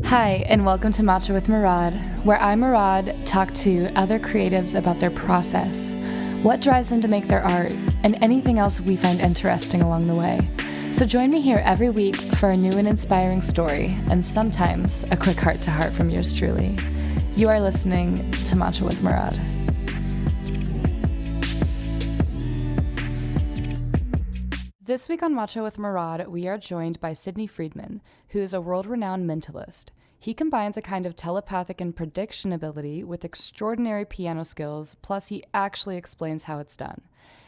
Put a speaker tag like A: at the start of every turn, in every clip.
A: Hi, and welcome to Matcha with Murad, where I, Murad, talk to other creatives about their process, what drives them to make their art, and anything else we find interesting along the way. So join me here every week for a new and inspiring story, and sometimes a quick heart-to-heart from yours truly. You are listening to Matcha with Murad. This week on Matcha with Murad, we are joined by Sydney Friedman, who is a world-renowned mentalist. He combines a kind of telepathic and prediction ability with extraordinary piano skills, plus he actually explains how it's done.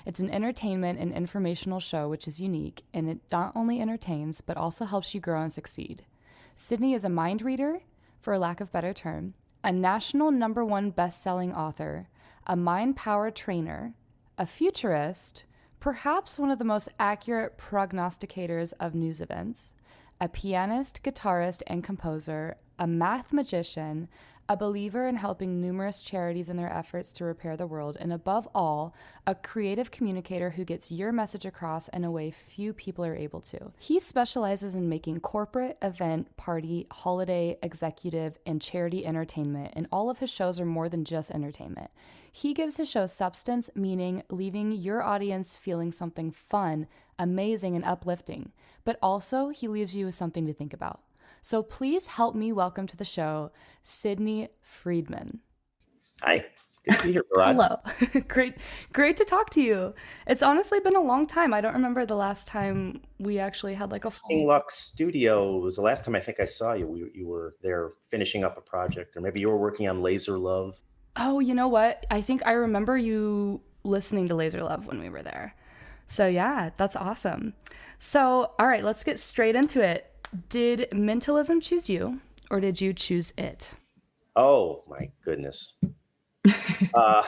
A: It's an entertainment and informational show which is unique, and it not only entertains, but also helps you grow and succeed. Sydney is a mind reader, for lack of better term, a national #1 best-selling author, a mind power trainer, a futurist, perhaps one of the most accurate prognosticators of news events, a pianist, guitarist, and composer, a math magician, a believer in helping numerous charities in their efforts to repair the world, and above all, a creative communicator who gets your message across in a way few people are able to. He specializes in making corporate, event, party, holiday, executive, and charity entertainment, and all of his shows are more than just entertainment. He gives his show substance, meaning leaving your audience feeling something fun, amazing, and uplifting. But also, he leaves you with something to think about. So please help me welcome to the show, Sydney Friedman.
B: Hi, good to be here, Murad.
A: Hello. Great to talk to you. It's honestly been a long time. I don't remember the last time we actually had like a full...
B: King Lux Studio was the last time I think I saw you. You were there finishing up a project, or maybe you were working on Laser Love.
A: Oh, you know what? I think I remember you listening to Laser Love when we were there. So yeah, that's awesome. So, all right, let's get straight into it. Did mentalism choose you, or did you choose it?
B: Oh my goodness. I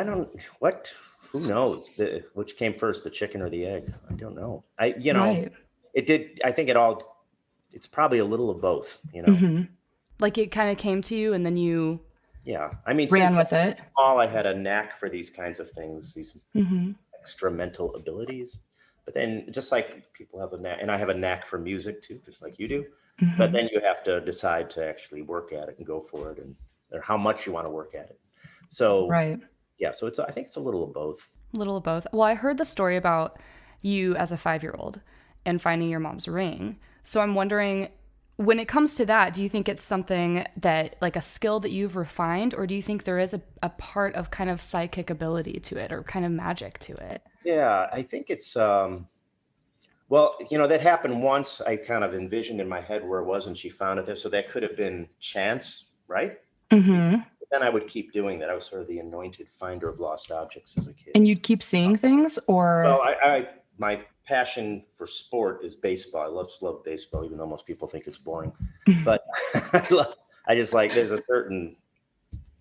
B: don't. What? Who knows? Which came first, the chicken or the egg? I don't know.
A: Right.
B: It did. I think it all. It's probably a little of both.
A: Mm-hmm. Like it kind of came to you, and then you.
B: Yeah, I mean,
A: ran
B: since
A: with it.
B: Small, I had a knack for these kinds of things. These
A: Mm-hmm.
B: extra mental abilities. But then just like people have a knack, and I have a knack for music too, just like you do.
A: Mm-hmm.
B: But then you have to decide to actually work at it and go for it, or how much you want to work at it. So,
A: right.
B: Yeah, so I think it's a little of both.
A: A little of both. Well, I heard the story about you as a 5-year-old and finding your mom's ring. So I'm wondering, when it comes to that, do you think it's something that, like a skill that you've refined, or do you think there is a part of kind of psychic ability to it or kind of magic to it?
B: Yeah, I think it's, well, that happened once. I kind of envisioned in my head where it was, and she found it there. So that could have been chance, right?
A: Mm-hmm.
B: But then I would keep doing that. I was sort of the anointed finder of lost objects as a kid.
A: And you'd keep seeing things, or?
B: Well, my passion for sport is baseball. I just love baseball, even though most people think it's boring. But I just like, there's a certain,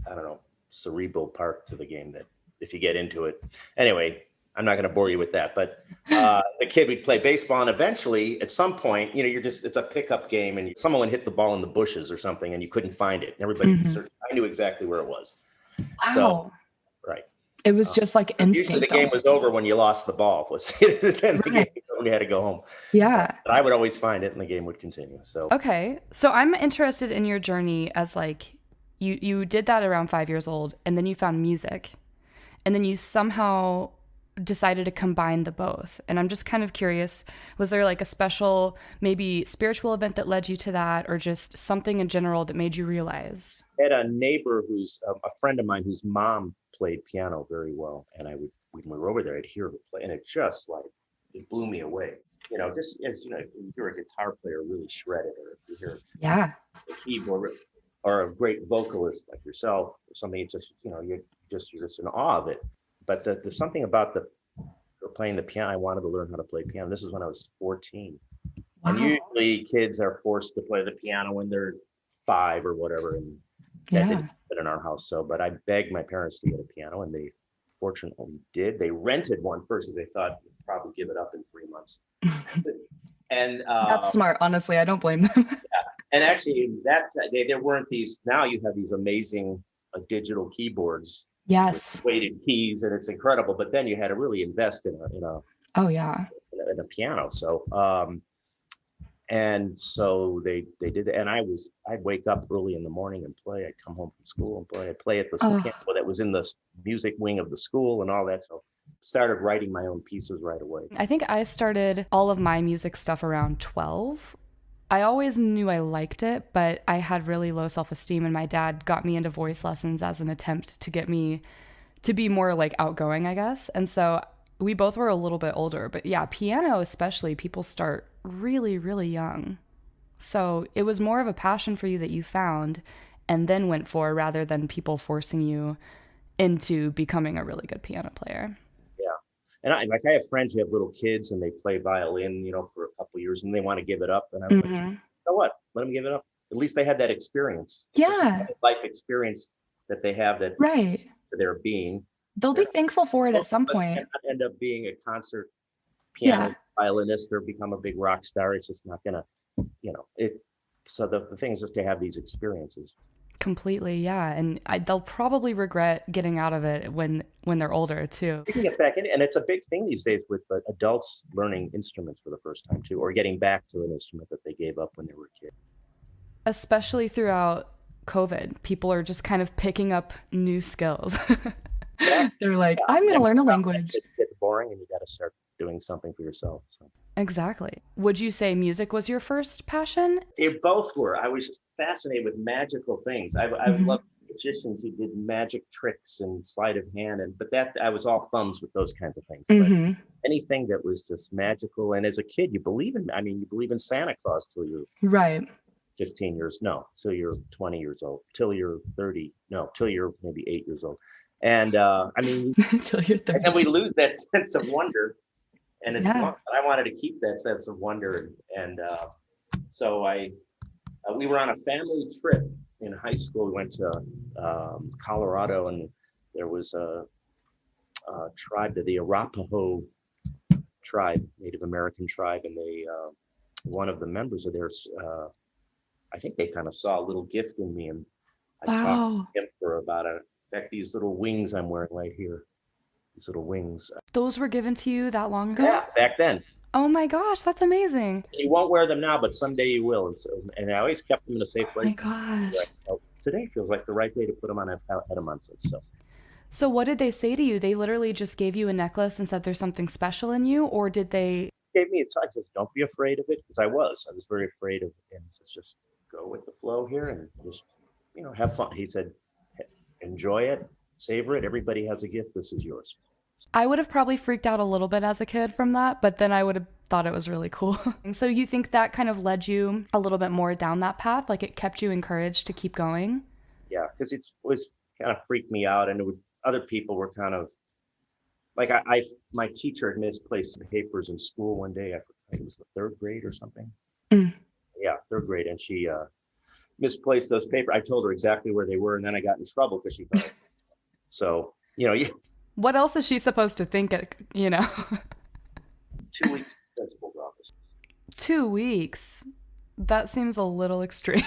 B: I don't know, cerebral part to the game that if you get into it. Anyway, I'm not going to bore you with that. But the kid would play baseball, and eventually, at some point, it's a pickup game, and someone would hit the ball in the bushes or something, and you couldn't find it. And everybody, I knew exactly where it was.
A: Wow.
B: So, right.
A: It was just like instinct.
B: Usually the game was over when you lost the ball. Then the game, you had to go home.
A: Yeah.
B: So, but I would always find it, and the game would continue. So
A: okay. So I'm interested in your journey as like you did that around 5 years old, and then you found music, and then you somehow decided to combine the both. And I'm just kind of curious, was there like a special, maybe spiritual event that led you to that, or just something in general that made you realize?
B: I had a neighbor who's a friend of mine whose mom played piano very well, and when we were over there, I'd hear her play, and it just like it blew me away. Just as you hear a guitar player really shred it, or if you hear a keyboard or a great vocalist like yourself, or something. It's just you're just in awe of it. But there's something about playing the piano. I wanted to learn how to play piano. This is when I was 14. Wow. And usually kids are forced to play the piano when they're 5 or whatever, and that didn't happen in our house. But I begged my parents to get a piano, and they fortunately did. They rented one first because they thought we'd probably give it up in 3 months. And
A: that's smart. Honestly, I don't blame them.
B: Yeah. And actually, there weren't these. Now you have these amazing digital keyboards.
A: Yes.
B: Weighted keys, and it's incredible. But then you had to really invest in a
A: oh yeah
B: in a piano. So And so they did that. And I'd wake up early in the morning and play. I'd come home from school and play. I'd play at the
A: Oh,
B: piano that was in the music wing of the school and all that. So started writing my own pieces right away.
A: I think I started all of my music stuff around 12. I always knew I liked it, but I had really low self-esteem, and my dad got me into voice lessons as an attempt to get me to be more like outgoing, I guess. And so we both were a little bit older, but yeah, piano especially, people start really, really young. So it was more of a passion for you that you found and then went for, rather than people forcing you into becoming a really good piano player.
B: Yeah. And I have friends who have little kids and they play violin, for a couple of years and they want to give it up. And I was like, you know what? Let them give it up. At least they had that experience.
A: Yeah.
B: Life experience that they have that
A: Right.
B: their being.
A: They'll be thankful for it at some
B: But
A: point.
B: not end up being a concert pianist, violinist, or become a big rock star. It's just not gonna, it. So the thing is just to have these experiences.
A: Completely, yeah. And they'll probably regret getting out of it when they're older too.
B: You can get back in, and it's a big thing these days with adults learning instruments for the first time too, or getting back to an instrument that they gave up when they were kids.
A: Especially throughout COVID, people are just kind of picking up new skills. They're like, I'm going to learn a language.
B: It gets boring, and you got to start doing something for yourself. So.
A: Exactly. Would you say music was your first passion?
B: They both were. I was just fascinated with magical things. I loved magicians who did magic tricks and sleight of hand, but that I was all thumbs with those kinds of things. But anything that was just magical, and as a kid, you believe in Santa Claus till you're
A: right
B: 15 years, no, till you're 20 years old, till you're 30, no, till you're maybe 8 years old, and
A: till you're 30,
B: and we lose that sense of wonder. And it's fun, but I wanted to keep that sense of wonder. And so we were on a family trip in high school. We went to Colorado, and there was a tribe, the Arapaho tribe, Native American tribe. And one of the members of theirs, I think they kind of saw a little gift in me. And I talked to him for about in fact, these little wings I'm wearing right here. Little wings.
A: Those were given to you that long ago?
B: Yeah, back then.
A: Oh my gosh, that's amazing.
B: You won't wear them now, but someday you will. And I always kept them in a safe place.
A: Oh my gosh.
B: Today feels like the right day to put them on ahead of months and stuff.
A: So what did they say to you? They literally just gave you a necklace and said there's something special in you, or did they?
B: Gave me a touch. Said, don't be afraid of it, because I was very afraid of it. And said, just go with the flow here and just, have fun. He said, enjoy it, savor it. Everybody has a gift. This is yours.
A: I would have probably freaked out a little bit as a kid from that, but then I would have thought it was really cool. And so you think that kind of led you a little bit more down that path? Like it kept you encouraged to keep going?
B: Yeah, because it was kind of freaked me out. And other people were kind of like, my teacher had misplaced papers in school one day. I think it was the third grade or something. Yeah, third grade. And she misplaced those papers. I told her exactly where they were. And then I got in trouble because she thought it. So,
A: what else is she supposed to think? 2
B: weeks in the principal's office.
A: 2 weeks? That seems a little extreme.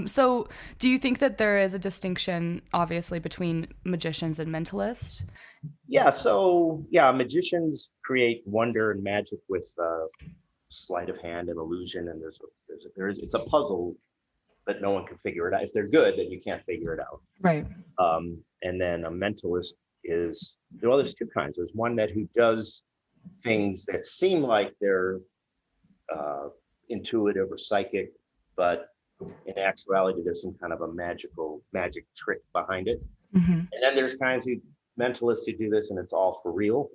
A: So do you think that there is a distinction, obviously, between magicians and mentalists?
B: Yeah. So, magicians create wonder and magic with sleight of hand and illusion. And it's a puzzle that no one can figure it out. If they're good, then you can't figure it out.
A: Right.
B: And then a mentalist there's two kinds. There's one who does things that seem like they're intuitive or psychic, but in actuality, there's some kind of a magic trick behind it. And then there's mentalists who do this and it's all for real.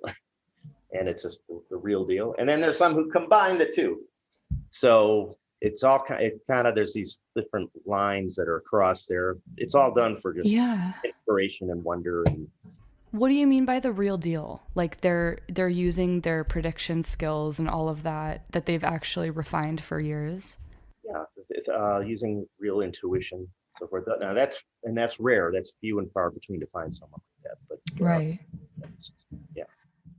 B: And it's just the real deal. And then there's some who combine the two. So it's all there's these different lines that are across there. It's all done for just inspiration and wonder. And
A: what do you mean by the real deal? Like they're using their prediction skills and all of that they've actually refined for years?
B: Yeah, it's, using real intuition, so forth. Now that's rare. That's few and far between to find someone like that. But
A: right.
B: Yeah.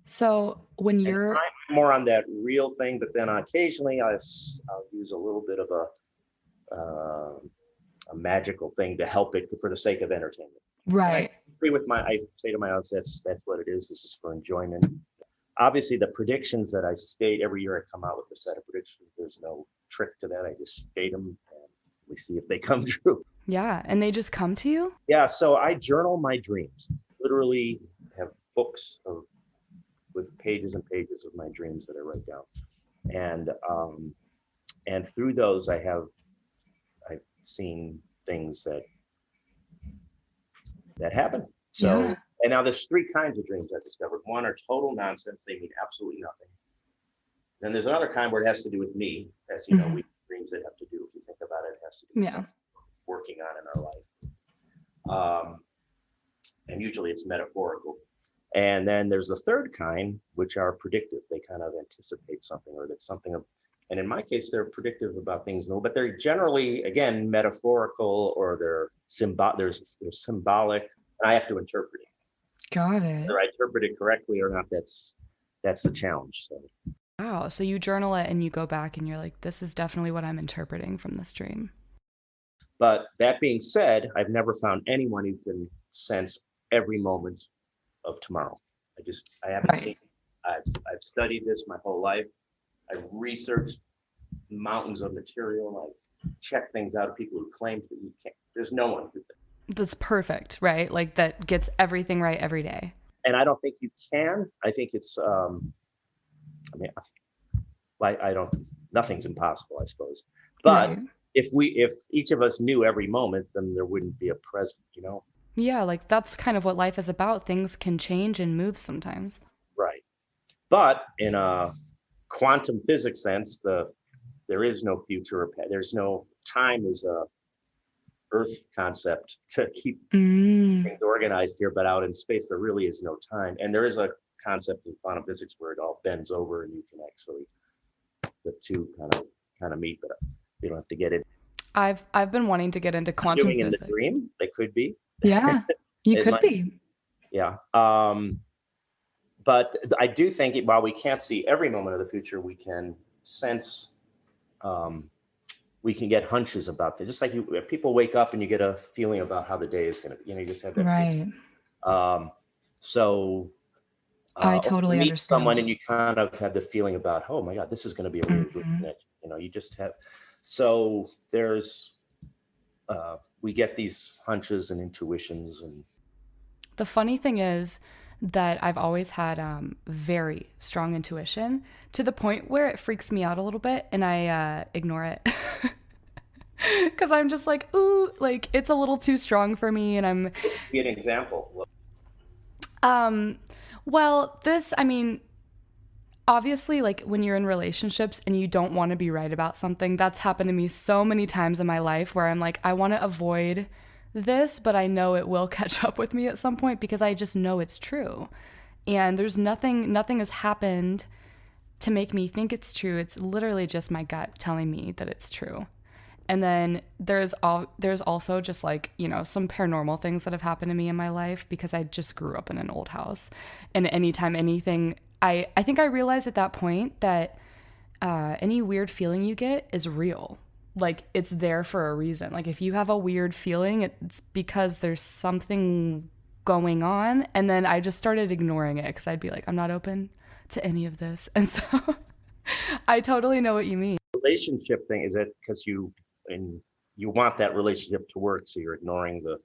A: So when you're
B: I'm more on that real thing, but then occasionally I'll use a little bit of a magical thing to help it for the sake of entertainment.
A: Right.
B: I agree with I say to my audience, that's what it is. This is for enjoyment. obviously the predictions that I state every year, I come out with a set of predictions. There's no trick to that. I just state them and we see if they come true.
A: Yeah. And they just come to you?
B: Yeah. So I journal my dreams, literally have books with pages and pages of my dreams that I write down. And through those, I've seen things that happen. So,
A: Yeah.
B: and now there's three kinds of dreams I've discovered. One are total nonsense. They mean absolutely nothing. Then there's another kind where it has to do with me. As you know, we have dreams that have to do, if you think about it, it has to do with something we're working on in our life. And usually it's metaphorical. And then there's the third kind, which are predictive. They kind of anticipate something, or that's something of, and in my case, they're predictive about things, but they're generally, again, metaphorical, or they're symbolic, and I have to interpret it.
A: Got it.
B: Whether I interpret it correctly or not, that's the challenge. So.
A: Wow. So you journal it and you go back and you're like, this is definitely what I'm interpreting from this dream.
B: But that being said, I've never found anyone who can sense every moment of tomorrow. I haven't seen. I've studied this my whole life. I've researched mountains of material. I've checked things out of people who claim that you can't. There's no one who.
A: That's perfect, right? Like that gets everything right every day.
B: And I don't think you can. I think it's. I mean, nothing's impossible, I suppose. But
A: right.
B: if each of us knew every moment, then there wouldn't be a present,
A: Yeah, like that's kind of what life is about. Things can change and move sometimes.
B: Right. But in a quantum physics sense, there is no future or past. There's no time is a Earth concept to keep things organized here, but out in space there really is no time. And there is a concept in quantum physics where it all bends over and you can actually the two kind of meet, but you don't have to get it.
A: I've been wanting to get into quantum physics.
B: In the dream, they could be.
A: Yeah, you could be.
B: Yeah. But I do think while we can't see every moment of the future, we can sense, we can get hunches about that. Just like people wake up and you get a feeling about how the day is going to be, you just have that.
A: Right.
B: So
A: I totally
B: meet
A: understand.
B: Someone and you kind of have the feeling about, oh my God, this is going to be a weird connection. You just have, so there's, we get these hunches and intuitions. And
A: the funny thing is that I've always had very strong intuition to the point where it freaks me out a little bit and I ignore it. Because I'm just like, ooh, like it's a little too strong for me. And I'm.
B: Be an example.
A: Well, obviously, like when you're in relationships and you don't want to be right about something, that's happened to me so many times in my life where I'm like, I want to avoid this, but I know it will catch up with me at some point because I just know it's true. And there's nothing has happened to make me think it's true. It's literally just my gut telling me that it's true. And then there's also just like, some paranormal things that have happened to me in my life because I just grew up in an old house. And anytime anything, I think I realized at that point that any weird feeling you get is real. Like it's there for a reason. Like if you have a weird feeling, it's because there's something going on. And then I just started ignoring it because I'd be like, I'm not open to any of this. And so I totally know what you mean.
B: Relationship thing, is it because you want that relationship to work, so you're ignoring the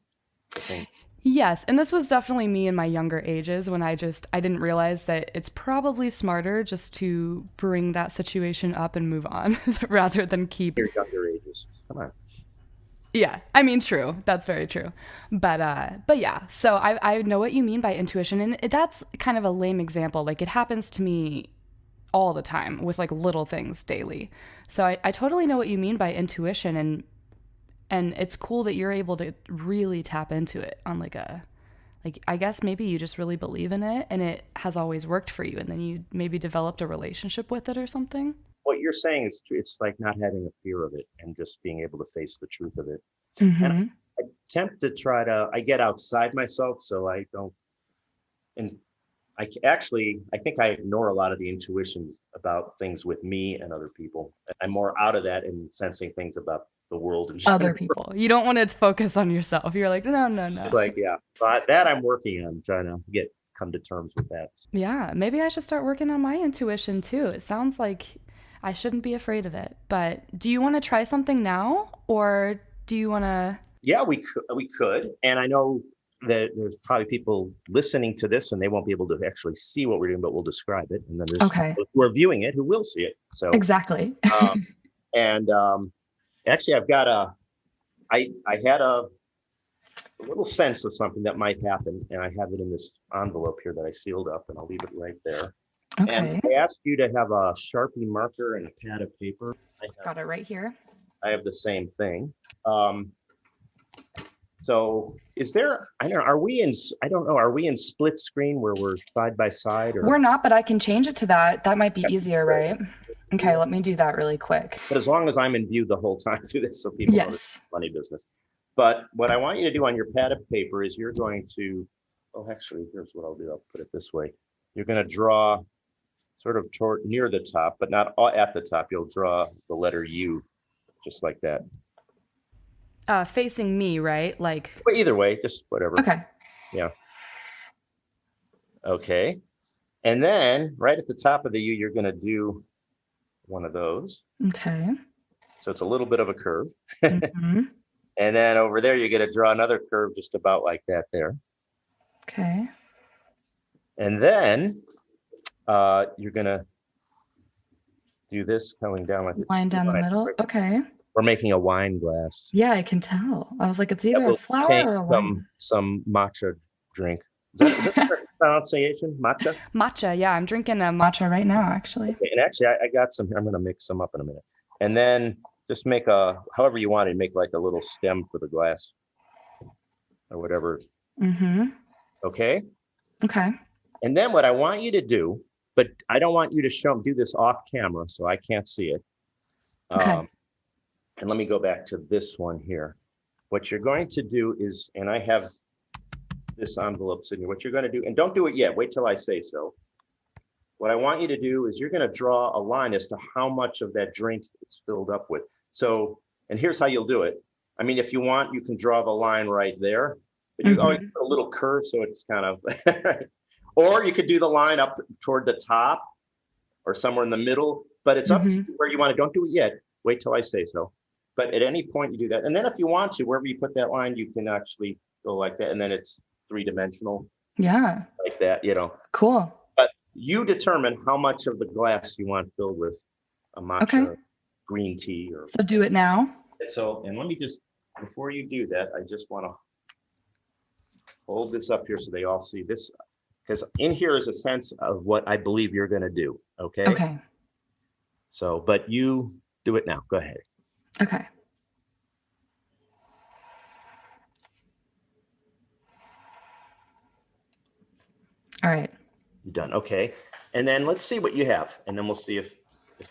B: thing?
A: Yes, and this was definitely me in my younger ages when I didn't realize that it's probably smarter just to bring that situation up and move on rather than keep
B: your younger ages. Come on.
A: Yeah, true. That's very true. But yeah, so I know what you mean by intuition, and that's kind of a lame example. Like it happens to me all the time with like little things daily. So I totally know what you mean by intuition, and it's cool that you're able to really tap into it on I guess maybe you just really believe in it and it has always worked for you and then you maybe developed a relationship with it or something.
B: What you're saying is true. It's like not having a fear of it and just being able to face the truth of it.
A: Mm-hmm.
B: And I attempt to I get outside myself so I don't, and I think I ignore a lot of the intuitions about things with me and other people. I'm more out of that and sensing things about the world and
A: other people. You don't want to focus on yourself. You're like, no.
B: It's like, yeah, but that I'm working on trying to get come to terms with that.
A: Yeah, maybe I should start working on my intuition too. It sounds like I shouldn't be afraid of it. But do you want to try something now, or do you want to?
B: Yeah, we could. And I know that there's probably people listening to this and they won't be able to actually see what we're doing, but we'll describe it. And then there's
A: Okay.
B: people who are viewing it who will see it. So
A: Exactly.
B: and actually I had a little sense of something that might happen, and I have it in this envelope here that I sealed up, and I'll leave it right there.
A: Okay.
B: And I asked you to have a Sharpie marker and a pad of paper.
A: Got it right here.
B: I have the same thing. So is there, I don't know, are we in split screen where we're side by side? Or?
A: We're not, but I can change it to that. That might be easier, right? Okay, let me do that really quick.
B: But as long as I'm in view the whole time through this, so people know this is funny business. But what I want you to do on your pad of paper is you're going to, oh, actually, here's what I'll do. I'll put it this way. You're going to draw sort of toward near the top, but not at the top. You'll draw the letter U, just like that.
A: Facing me, right? Like.
B: But either way, just whatever.
A: Okay.
B: Yeah. Okay. And then right at the top of the U, you're going to do one of those.
A: Okay.
B: So it's a little bit of a curve.
A: Mm-hmm.
B: And then over there, you're going to draw another curve just about like that there.
A: Okay.
B: And then you're going to do this going down like
A: line down the middle. Okay.
B: We're making a wine glass.
A: Yeah, I can tell. I was like, it's either a flower or a wine.
B: Some matcha drink. Is that the pronunciation? Matcha?
A: Matcha, yeah. I'm drinking a matcha right now, actually.
B: Okay, and actually, I got some here. I'm going to mix some up in a minute. And then just make however you want it, make like a little stem for the glass or whatever.
A: Mm-hmm.
B: Okay?
A: Okay.
B: And then what I want you to do, but I don't want you to do this off camera, so I can't see it.
A: Okay.
B: And let me go back to this one here. What you're going to do is, and I have this envelope sitting here, what you're going to do, and don't do it yet, wait till I say so. What I want you to do is you're going to draw a line as to how much of that drink it's filled up with. So, and here's how you'll do it. I mean, if you want, you can draw the line right there, but you always put a little curve so it's kind of, or you could do the line up toward the top or somewhere in the middle, but it's up to you where you want to. Don't do it yet. Wait till I say so. But at any point you do that. And then if you want to, wherever you put that line, you can actually go like that. And then it's three-dimensional.
A: Yeah.
B: Like that,
A: Cool.
B: But you determine how much of the glass you want filled with a matcha green tea.
A: So do it now.
B: And let me just, before you do that, I just want to hold this up here so they all see this. Because in here is a sense of what I believe you're going to do. Okay.
A: Okay.
B: So, but you do it now. Go ahead.
A: Okay. All right.
B: You're done. Okay. And then let's see what you have. And then we'll see if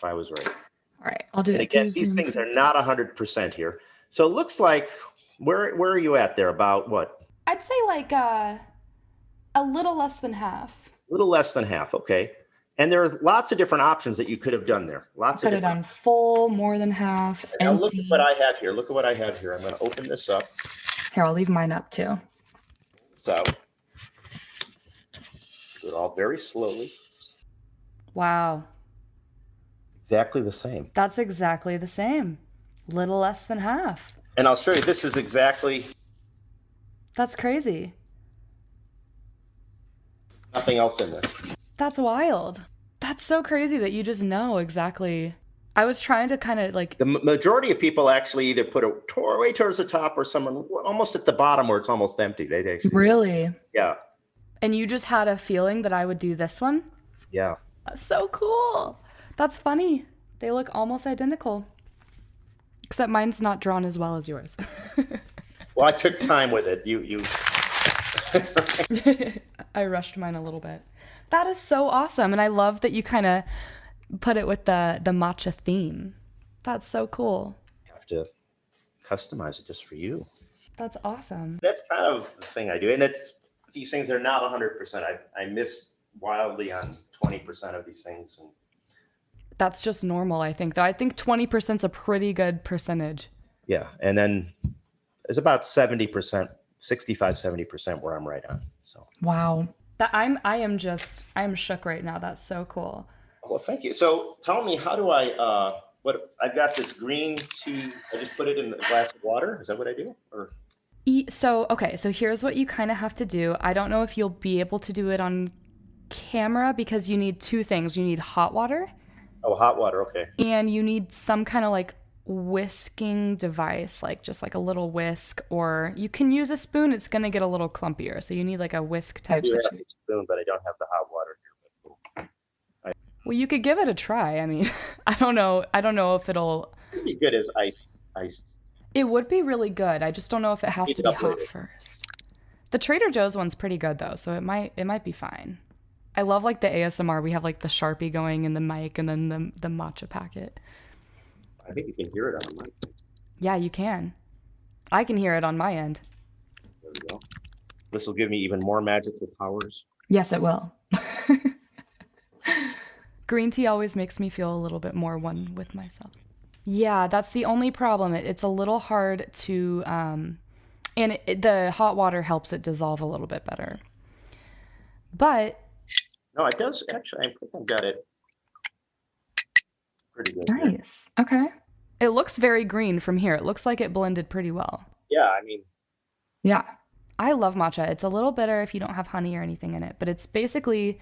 B: I was right.
A: All right. I'll do it.
B: Again, these things are not 100% here. So it looks like, where are you at there? About what?
A: I'd say like a little less than half.
B: A little less than half. Okay. And there are lots of different options that you could have done there. Lots of
A: could have done full, more than half,
B: now
A: empty.
B: look at what I have here. Look at what I have here. I'm going to open this up.
A: Here, I'll leave mine up too.
B: So do it all very slowly.
A: Wow.
B: Exactly the same.
A: That's exactly the same. Little less than half.
B: And I'll show you, this is exactly.
A: That's crazy.
B: Nothing else in there.
A: That's wild. That's so crazy that you just know exactly. I was trying to kind of like.
B: The majority of people actually either put it way towards the top or someone almost at the bottom where it's almost empty. They actually.
A: Really?
B: Yeah.
A: And you just had a feeling that I would do this one?
B: Yeah.
A: That's so cool. That's funny. They look almost identical. Except mine's not drawn as well as yours.
B: Well, I took time with it. You.
A: I rushed mine a little bit. That is so awesome. And I love that you kind of put it with the matcha theme. That's so cool.
B: You have to customize it just for you.
A: That's awesome.
B: That's kind of the thing I do. And these things are not 100%. I miss wildly on 20% of these things. And
A: that's just normal, I think, though. I think 20% is a pretty good percentage.
B: Yeah. And then there's about 70%, 65, 70% where I'm right on. So.
A: Wow. I'm shook right now. That's so cool.
B: Well, thank you. So tell me, how do what I've got this green tea. I just put it in a glass of water. Is that what I do? Or
A: So here's what you kind of have to do. I don't know if you'll be able to do it on camera because you need two things. You need hot water
B: oh, hot water. Okay.
A: and you need some kind of like whisking device, like just like a little whisk, or you can use a spoon. It's going to get a little clumpier. So you need like a whisk
B: I
A: type
B: do have
A: situation.
B: a spoon, but I don't have the hot water here.
A: Well, you could give it a try. I mean, I don't know. I don't know if it'll.
B: It'd be good as ice.
A: It would be really good. I just don't know if it has
B: Heat
A: to
B: it
A: be
B: up
A: hot
B: later.
A: first. The Trader Joe's one's pretty good though, so it might be fine. I love like the ASMR. We have like the Sharpie going in the mic and then the matcha packet.
B: I think you can hear it on the mic.
A: Yeah, you can. I can hear it on my end.
B: There we go. This will give me even more magical powers.
A: Yes, it will. Green tea always makes me feel a little bit more one with myself. Yeah, that's the only problem. It's a little hard to, the hot water helps it dissolve a little bit better. But
B: No, it does actually. I think I've got it pretty good. Here.
A: nice. Okay. It looks very green from here. It looks like it blended pretty well.
B: Yeah, I mean,
A: Yeah. I love matcha. It's a little bitter if you don't have honey or anything in it, but it's basically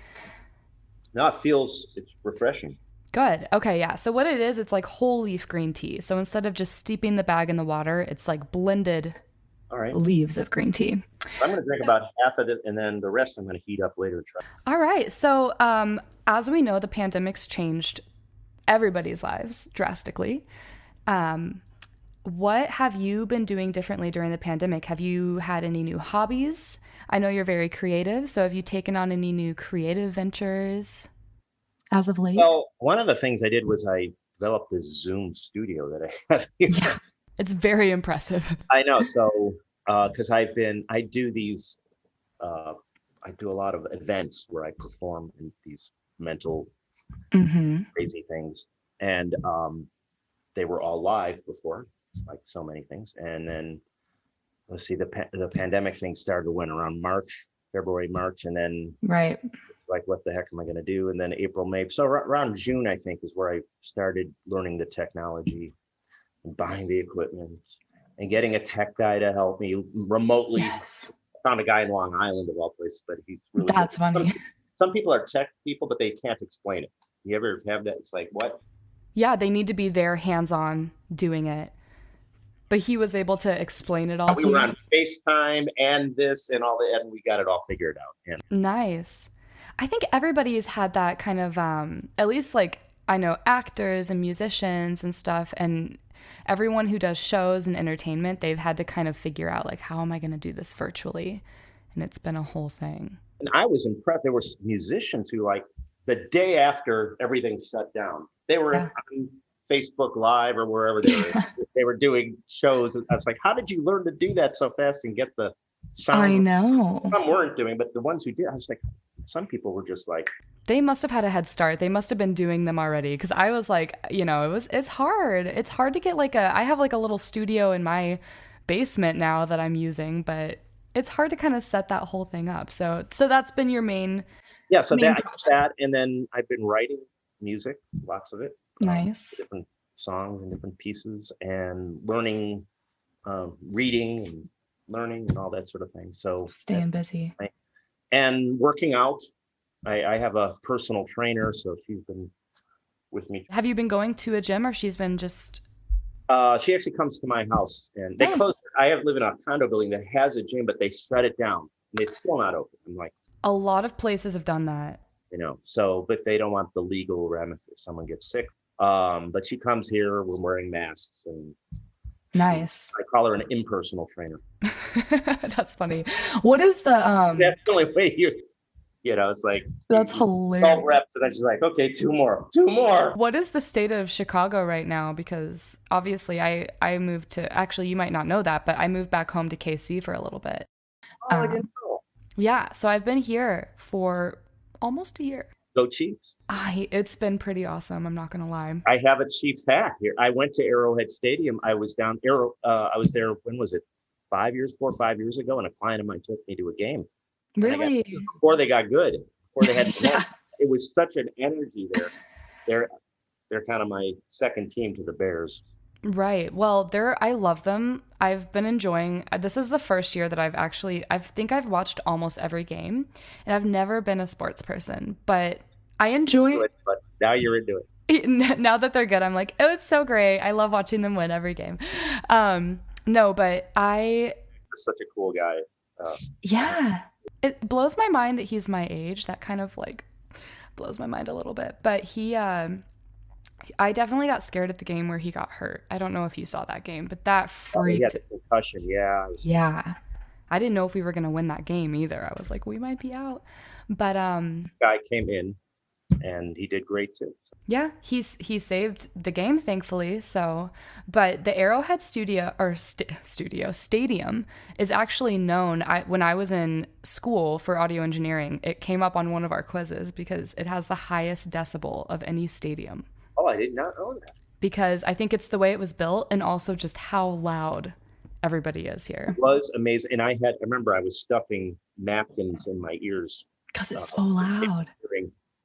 B: no, it's refreshing.
A: good. Okay, yeah. So what it is, it's like whole leaf green tea. So instead of just steeping the bag in the water, it's like blended
B: All right.
A: leaves of green tea.
B: I'm going to drink about half of it, and then the rest I'm going to heat up later. Try.
A: All right. So as we know, the pandemic's changed everybody's lives drastically. What have you been doing differently during the pandemic? Have you had any new hobbies? I know you're very creative, so have you taken on any new creative ventures as of late?
B: Well, one of the things I did was I developed this Zoom studio that I have here.
A: Yeah, it's very impressive.
B: I know. So, because I do these, I do a lot of events where I perform in these mental crazy things, and they were all live before, like so many things. And then let's see, the pandemic thing started when around February, March, and then
A: Right.
B: it's like, what the heck am I going to do? And then April, May. So around June, I think, is where I started learning the technology and buying the equipment and getting a tech guy to help me remotely.
A: Yes.
B: Found a guy in Long Island of all places, but he's really
A: That's
B: good.
A: funny.
B: Some people are tech people, but they can't explain it. You ever have that? It's like, what?
A: Yeah, they need to be there hands-on doing it. But he was able to explain it all
B: We
A: to
B: were
A: you.
B: on FaceTime and this and all that, and we got it all figured out. And
A: Nice. I think everybody's had that kind of, at least like I know actors and musicians and stuff, and everyone who does shows and entertainment, they've had to kind of figure out like, how am I going to do this virtually? And it's been a whole thing.
B: And I was impressed. There were musicians who, like, the day after everything shut down, they were
A: Yeah.
B: on Facebook Live or wherever they were. They were doing shows. I was like, how did you learn to do that so fast and get the sound?
A: I know.
B: Some weren't doing, but the ones who did, I was like, some people were just like,
A: They must have had a head start. They must have been doing them already. Cause I was like, it's hard. It's hard to get I have like a little studio in my basement now that I'm using, but it's hard to kind of set that whole thing up. So that's been your main.
B: yeah. So
A: Main
B: that, and then I've been writing music, lots of it.
A: Nice.
B: Different songs and different pieces, and learning, reading and learning and all that sort of thing. So
A: Staying busy.
B: and working out. I have a personal trainer, so she's been with me.
A: Have you been going to a gym or she's been just.
B: She actually comes to my house, and they
A: Nice.
B: closed. I live in a condo building that has a gym, but they shut it down, and it's still not open. I'm like,
A: A lot of places have done that.
B: so, but they don't want the legal remedy if someone gets sick. But she comes here. We're wearing masks, and
A: Nice.
B: I call her an impersonal trainer.
A: That's funny. What is the
B: That's the only way it's like
A: that's
B: 12
A: hilarious.
B: reps, and then she's like, okay, two more.
A: What is the state of Chicago right now? Because obviously I moved to, actually you might not know that, but I moved back home to KC for a little bit.
B: Oh, I didn't know.
A: Yeah, so I've been here for almost a year.
B: Go Chiefs.
A: It's been pretty awesome, I'm not gonna lie.
B: I have a Chiefs hat here. I went to Arrowhead Stadium. I was I was there, when was it? 4 or 5 years ago, and a client of mine took me to a game. And
A: Really?
B: before they got good, before they had,
A: Yeah.
B: it was such an energy there. They're kind of my second team to the Bears.
A: Right. Well, I love them. I've been enjoying, this is the first year that I think I've watched almost every game, and I've never been a sports person, but I enjoy
B: It, but now you're into it.
A: now that they're good. I'm like, oh, it's so great. I love watching them win every game. No, but
B: You're such a cool guy. Uh,
A: yeah, it blows my mind that he's my age. That kind of like blows my mind a little bit. But I definitely got scared at the game where he got hurt. I don't know if you saw that game, but that
B: he had
A: freaked.
B: the concussion. Yeah.
A: Yeah. I didn't know if we were going to win that game either. I was like, we might be out. But
B: Guy came in and he did great too.
A: yeah, he saved the game thankfully. So, but the Arrowhead Stadium is actually known. When I was in school for audio engineering, it came up on one of our quizzes because it has the highest decibel of any stadium.
B: Oh, I did not know that.
A: Because I think it's the way it was built and also just how loud everybody is here.
B: It was amazing. And I remember I was stuffing napkins in my ears.
A: Because it's so loud.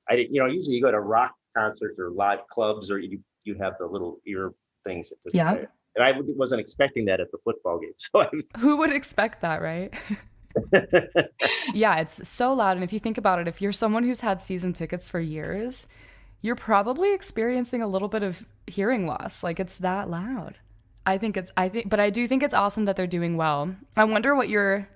B: I didn't, usually you go to rock concerts or live clubs or you have the little ear things.
A: Yeah.
B: And I wasn't expecting that at the football game. So
A: Who would expect that, right? Yeah, it's so loud. And if you think about it, if you're someone who's had season tickets for years, you're probably experiencing a little bit of hearing loss. Like it's that loud. But I do think it's awesome that they're doing well. I wonder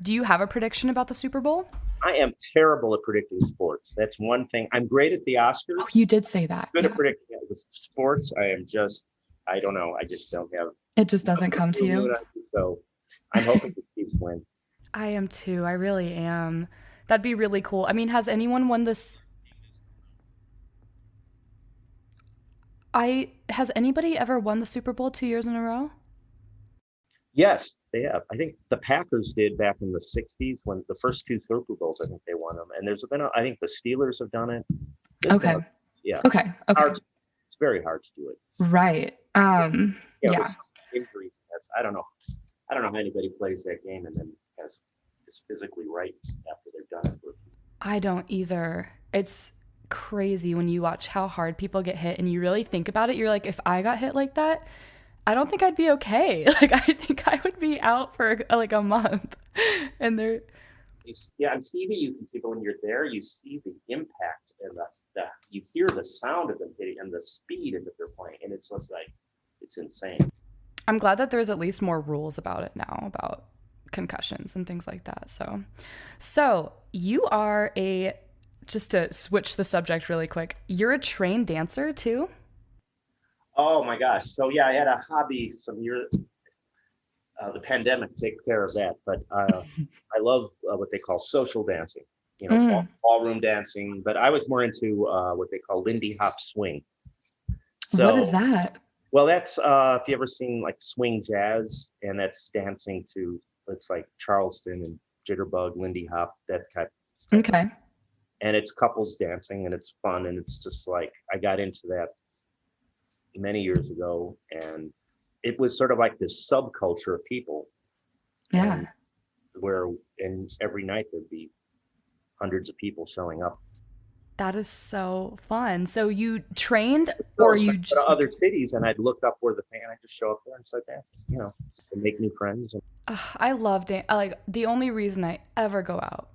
A: do you have a prediction about the Super Bowl?
B: I am terrible at predicting sports. That's one thing. I'm great at the Oscars.
A: Oh, you did say that.
B: Good at predicting the sports. I don't know. I just don't have.
A: It just doesn't come to you.
B: So I'm hoping the Chiefs win.
A: I am too. I really am. That'd be really cool. I mean, has anyone won this? Has anybody ever won the Super Bowl 2 years in a row?
B: Yes, they have. I think the Packers did back in the 60s when the first two Super Bowls, I think they won them. And there's been, I think the Steelers have done it.
A: Okay.
B: Yeah.
A: Okay.
B: It's very hard to do it.
A: Right. Yeah.
B: Injuries. I don't know how anybody plays that game and then is physically right after they've done it.
A: I don't either. It's crazy when you watch how hard people get hit and you really think about it. You're like, if I got hit like that, I don't think I'd be okay. Like, I think I would be out for like a month. And on
B: TV you can see, but when you're there, you see the impact and you hear the sound of them hitting and the speed that they're playing, and it's just like it's insane.
A: I'm glad that there's at least more rules about it now, about concussions and things like that. So you are just to switch the subject really quick, you're a trained dancer too?
B: Oh my gosh. So yeah, I had a hobby some years, the pandemic took care of that, but I love what they call social dancing, ballroom dancing, but I was more into what they call Lindy Hop swing. So
A: what is that?
B: Well, that's if you ever seen like swing jazz, and that's dancing to, it's like Charleston and Jitterbug, Lindy Hop, that type.
A: Okay.
B: And it's couples dancing and it's fun, and it's just like I got into that many years ago, and it was sort of like this subculture of people.
A: Yeah.
B: And every night there'd be hundreds of people showing up.
A: That is so fun. So you trained, or you just
B: other cities, and I'd look up where I'd just show up there and start dancing, and make new friends.
A: I love dance. Like the only reason I ever go out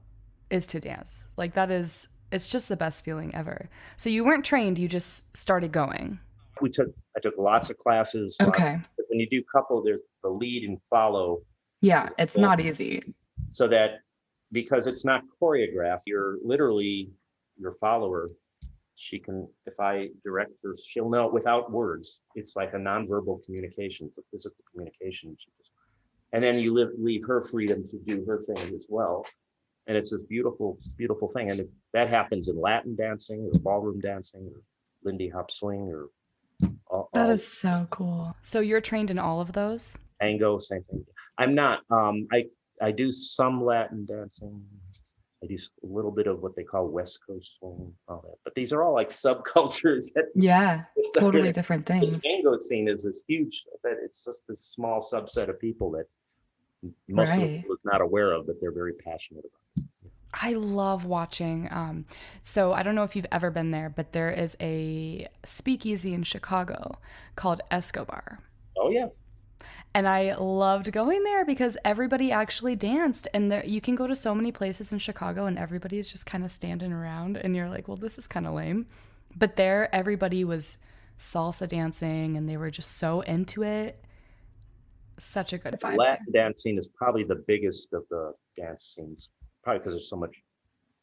A: is to dance. Like it's just the best feeling ever. So you weren't trained, you just started going.
B: I took lots of classes.
A: Okay.
B: When you do couple, there's the lead and follow.
A: Yeah, it's not easy.
B: So that, because it's not choreographed, you're literally your follower. She can, if I direct her, she'll know without words. It's like a nonverbal communication, it's a physical communication. And then you leave her freedom to do her thing as well. And it's this beautiful, beautiful thing. And that happens in Latin dancing or ballroom dancing or Lindy Hop swing or
A: that is so cool. So you're trained in all of those?
B: Tango, same thing. I'm not. I do some Latin dancing. I do a little bit of what they call West Coast swing, all that. But these are all like subcultures.
A: Totally different things.
B: The tango scene is this huge, that it's just this small subset of people that most of the people is not aware of, but they're very passionate about it.
A: I love watching. So I don't know if you've ever been there, but there is a speakeasy in Chicago called Escobar.
B: Oh yeah.
A: And I loved going there because everybody actually danced. And there, you can go to so many places in Chicago and everybody is just kind of standing around. And you're like, well, this is kind of lame. But there, everybody was salsa dancing and they were just so into it. Such a good vibe there.
B: Latin dancing is probably the biggest of the dance scenes, probably because there's so much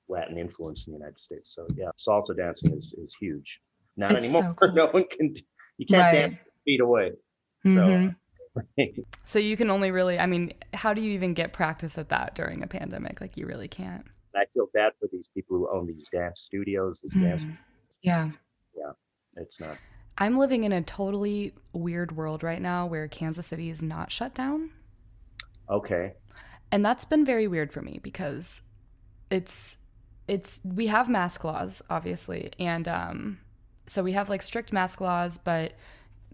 B: Latin influence in the United States. So yeah, salsa dancing is huge. Not
A: It's
B: anymore.
A: so cool.
B: No one can. You can't dance
A: Right.
B: feet away.
A: Hmm.
B: So
A: So you can only really, I mean, how do you even get practice at that during a pandemic? Like you really can't.
B: I feel bad for these people who own these dance studios, these dance.
A: Hmm. Yeah.
B: Yeah, it's not.
A: I'm living in a totally weird world right now where Kansas City is not shut down.
B: Okay.
A: And that's been very weird for me because it's we have mask laws obviously and so we have like strict mask laws, but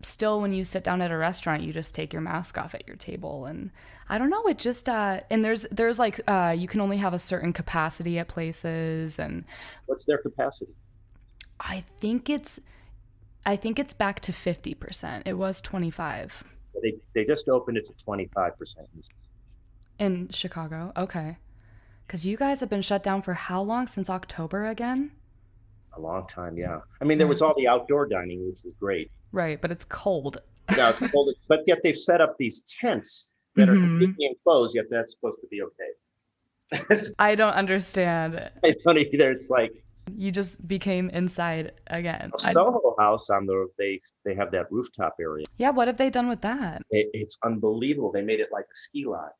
A: still when you sit down at a restaurant you just take your mask off at your table. And I don't know, it just and there's like you can only have a certain capacity at places. And
B: What's their capacity?
A: I think it's back to 50%. It was 25
B: They just opened it to 25%.
A: in Chicago. Okay. Because you guys have been shut down for how long? Since October again?
B: A long time, yeah. I mean, there was all the outdoor dining, which was great.
A: Right, but it's cold.
B: Yeah, it's cold, but yet they've set up these tents that are completely enclosed, yet that's supposed to be okay.
A: I don't understand.
B: I don't either. It's like
A: You just became inside again.
B: a Soho house on they have that rooftop area.
A: Yeah, what have they done with that?
B: It's unbelievable. They made it like a ski lodge.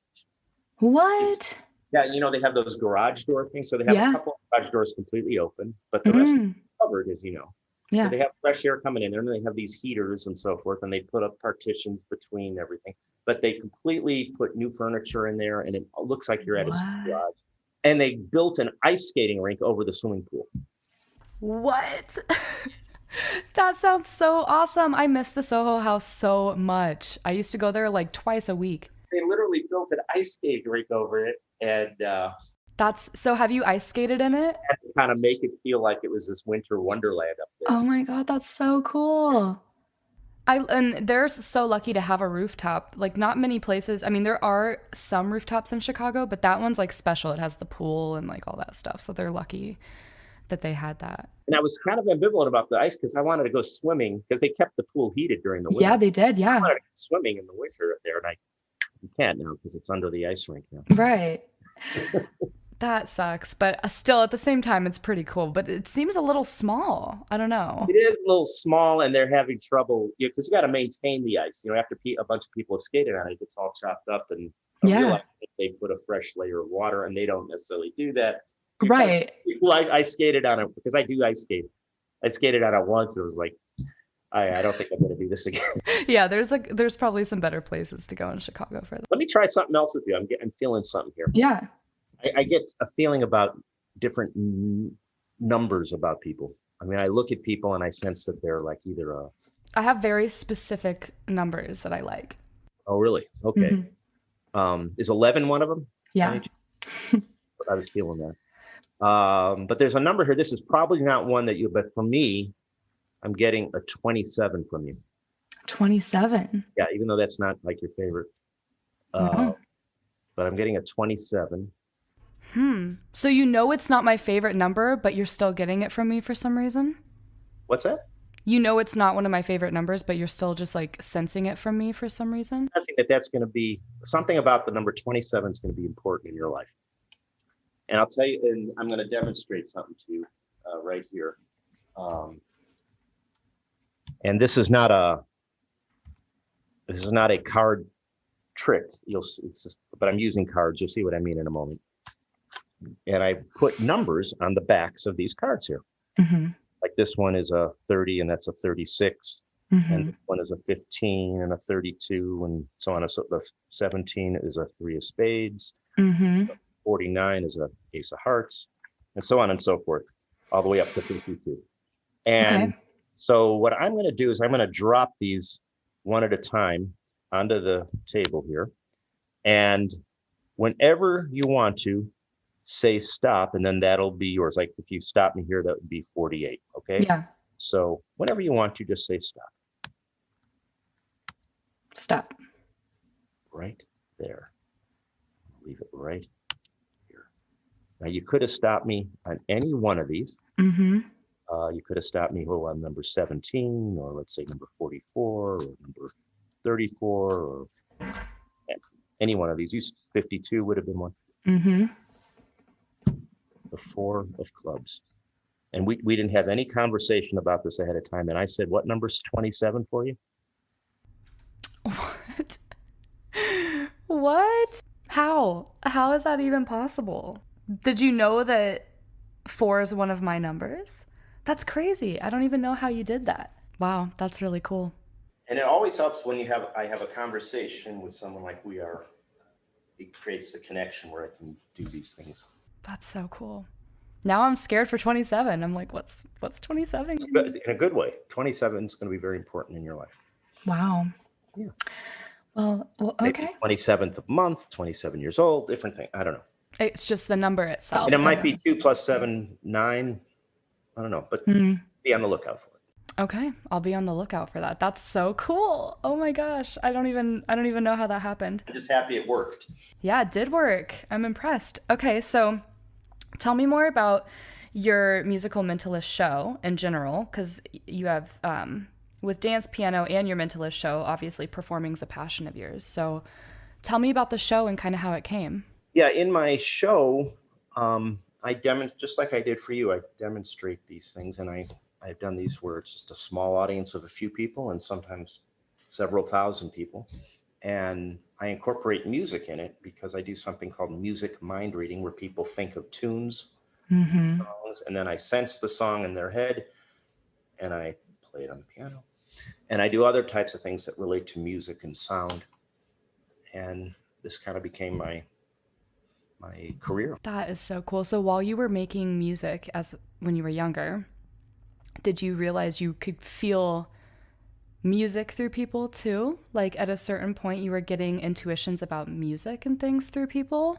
A: What?
B: Yeah, they have those garage door things. So they have
A: Yeah.
B: a couple of garage doors completely open, but the rest is covered, as you know. So
A: Yeah.
B: they have fresh air coming in there, and they have these heaters and so forth, and they put up partitions between everything. But they completely put new furniture in there, and it looks like you're at a ski
A: What?
B: lodge. And they built an ice skating rink over the swimming pool.
A: What? That sounds so awesome. I miss the Soho House so much. I used to go there like twice a week.
B: They literally built an ice skating rink over it, and
A: That's so have you ice skated in it?
B: had to kind of make it feel like it was this winter wonderland up there.
A: Oh my God, that's so cool. And they're so lucky to have a rooftop. Like not many places. I mean, there are some rooftops in Chicago, but that one's like special. It has the pool and like all that stuff. So they're lucky that they had that.
B: And I was kind of ambivalent about the ice because I wanted to go swimming because they kept the pool heated during the winter.
A: Yeah, they did.
B: I
A: Yeah.
B: wanted to go swimming in the winter up there, and you can't now because it's under the ice rink now.
A: Right. That sucks, but still at the same time it's pretty cool, but it seems a little small. I don't know.
B: It is a little small, and they're having trouble because you got to maintain the ice. After a bunch of people have skated on it, it gets all chopped up, and I
A: Yeah.
B: realize that they put a fresh layer of water, and they don't necessarily do that.
A: Right.
B: People I skated on it because I do ice skate. I skated on it once. It was like, I don't think I'm going to do this again.
A: Yeah, there's probably some better places to go in Chicago for that.
B: Let me try something else with you. I'm feeling something here.
A: Yeah.
B: I get a feeling about different numbers about people. I mean, I look at people and I sense that they're like either
A: I have very specific numbers that I like.
B: oh, really? Okay. Is 11 one of them?
A: Yeah.
B: I was feeling that. But there's a number here. This is probably not one that but for me, I'm getting a 27 from you.
A: 27.
B: Yeah, even though that's not like your favorite.
A: No.
B: But I'm getting a 27.
A: So it's not my favorite number, but you're still getting it from me for some reason?
B: What's that?
A: It's not one of my favorite numbers, but you're still just like sensing it from me for some reason?
B: I think that's going to be something about the number 27 is going to be important in your life. And I'll tell you, and I'm going to demonstrate something to you right here. And this is not a card trick. But I'm using cards. You'll see what I mean in a moment. And I put numbers on the backs of these cards here. Like this one is a 30, and that's a 36. And this one is a 15 and a 32, and so on. So the 17 is a 3 of spades. 49 is a ace of hearts, and so on and so forth, all the way up to 52. And so what I'm going to do is I'm going to drop these one at a time onto the table here. And whenever you want to, say stop, and then that'll be yours. Like if you stop me here, that would be 48. Okay.
A: Yeah.
B: So whenever you want to, just say stop.
A: Stop.
B: Right there. Leave it right here. Now you could have stopped me on any one of these.
A: Mm-hmm.
B: You could have stopped me on number 17, or let's say number 44, or number 34, or any one of these. 52 would have been one.
A: Mm-hmm.
B: The 4 of clubs. And we didn't have any conversation about this ahead of time. And I said, what number's 27 for you?
A: What? What? How? How is that even possible? Did you know that 4 is one of my numbers? That's crazy. I don't even know how you did that. Wow, that's really cool.
B: And it always helps when I have a conversation with someone like we are. It creates the connection where I can do these things.
A: That's so cool. Now I'm scared for 27. I'm like, what's 27?
B: But in a good way. 27 is going to be very important in your life.
A: Wow.
B: Yeah.
A: Well, okay.
B: Maybe 27th of month, 27 years old, different thing. I don't know.
A: It's just the number itself.
B: And it might be 2 + 7, 9. I don't know, but be on the lookout for it.
A: Okay, I'll be on the lookout for that. That's so cool. Oh my gosh, I don't even know how that happened.
B: I'm just happy it worked.
A: Yeah, it did work. I'm impressed. Okay, so tell me more about your musical Mentalist show in general, because you have with dance, piano, and your Mentalist show, obviously performing is a passion of yours. So tell me about the show and kind of how it came.
B: Yeah, in my show, I demonstrate, just like I did for you, I demonstrate these things, and I've done these where it's just a small audience of a few people and sometimes several thousand people. And I incorporate music in it because I do something called music mind reading, where people think of tunes, songs, and then I sense the song in their head and I play it on the piano. And I do other types of things that relate to music and sound. And this kind of became my career.
A: That is so cool. So while you were making music when you were younger, did you realize you could feel music through people too? Like at a certain point you were getting intuitions about music and things through people,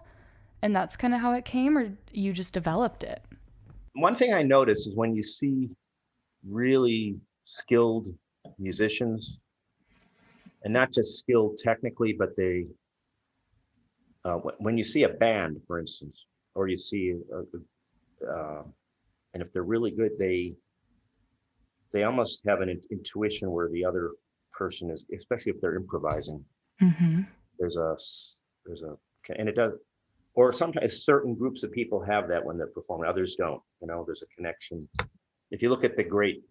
A: and that's kind of how it came, or you just developed it?
B: One thing I notice is when you see really skilled musicians, and not just skilled technically, but they when you see a band, for instance, or you see and if they're really good, they almost have an intuition where the other person is, especially if they're improvising. There's a and it does, or sometimes certain groups of people have that when they're performing, others don't. There's a connection. If you look at the great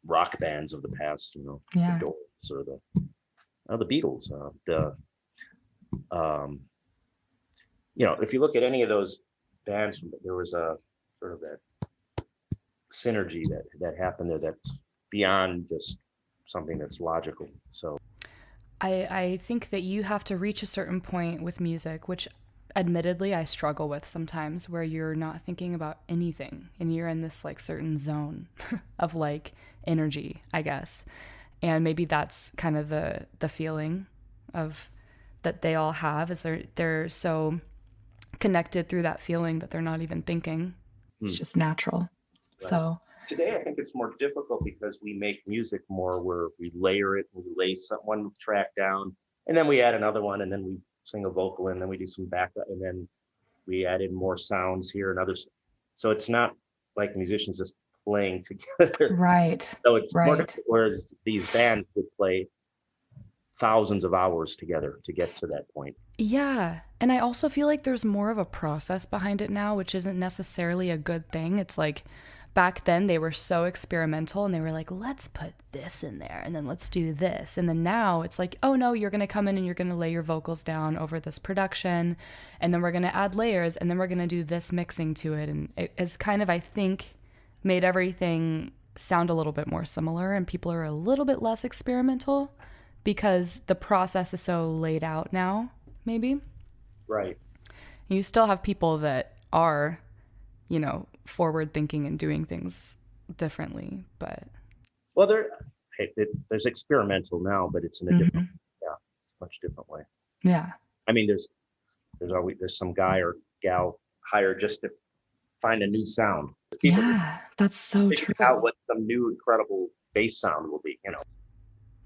B: rock bands of the past, the Doors or the Beatles, if you look at any of those bands, there was a sort of that synergy that happened there that's beyond just something that's logical. So
A: I think that you have to reach a certain point with music, which admittedly I struggle with sometimes, where you're not thinking about anything and you're in this like certain zone of like energy, I guess. And maybe that's kind of the feeling of that they all have, is they're so connected through that feeling that they're not even thinking. It's just natural. Right. So
B: today I think it's more difficult because we make music more where we layer it, we lay one track down, and then we add another one, and then we sing a vocal, and then we do some backup, and then we add in more sounds here and others. So it's not like musicians just playing together.
A: Right.
B: So it's more difficult, whereas these bands would play thousands of hours together to get to that point.
A: Yeah. And I also feel like there's more of a process behind it now, which isn't necessarily a good thing. It's like back then they were so experimental and they were like, let's put this in there and then let's do this. And then now it's like, oh no, you're going to come in and you're going to lay your vocals down over this production, and then we're going to add layers, and then we're going to do this mixing to it. And it's kind of, I think, made everything sound a little bit more similar, and people are a little bit less experimental because the process is so laid out now, maybe.
B: Right.
A: You still have people that are, forward thinking and doing things differently, but.
B: Well, there's experimental now, but it's in a different, it's a much different way.
A: Yeah.
B: I mean, there's some guy or gal hire just to find a new sound. People
A: Yeah, that's so
B: figure
A: true.
B: out what some new incredible bass sound will be,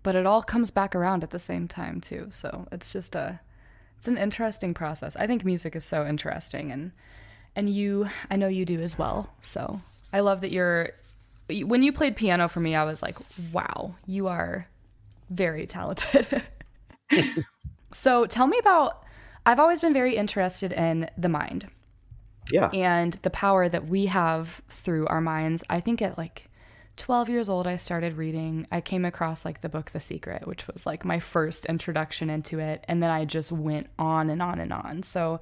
A: But it all comes back around at the same time too. So it's just it's an interesting process. I think music is so interesting, and I know you do as well. So I love that when you played piano for me, I was like, wow, you are very talented. So tell me I've always been very interested in the mind.
B: Yeah.
A: And the power that we have through our minds. I think at like 12 years old, I started reading. I came across like the book The Secret, which was like my first introduction into it. And then I just went on and on and on. So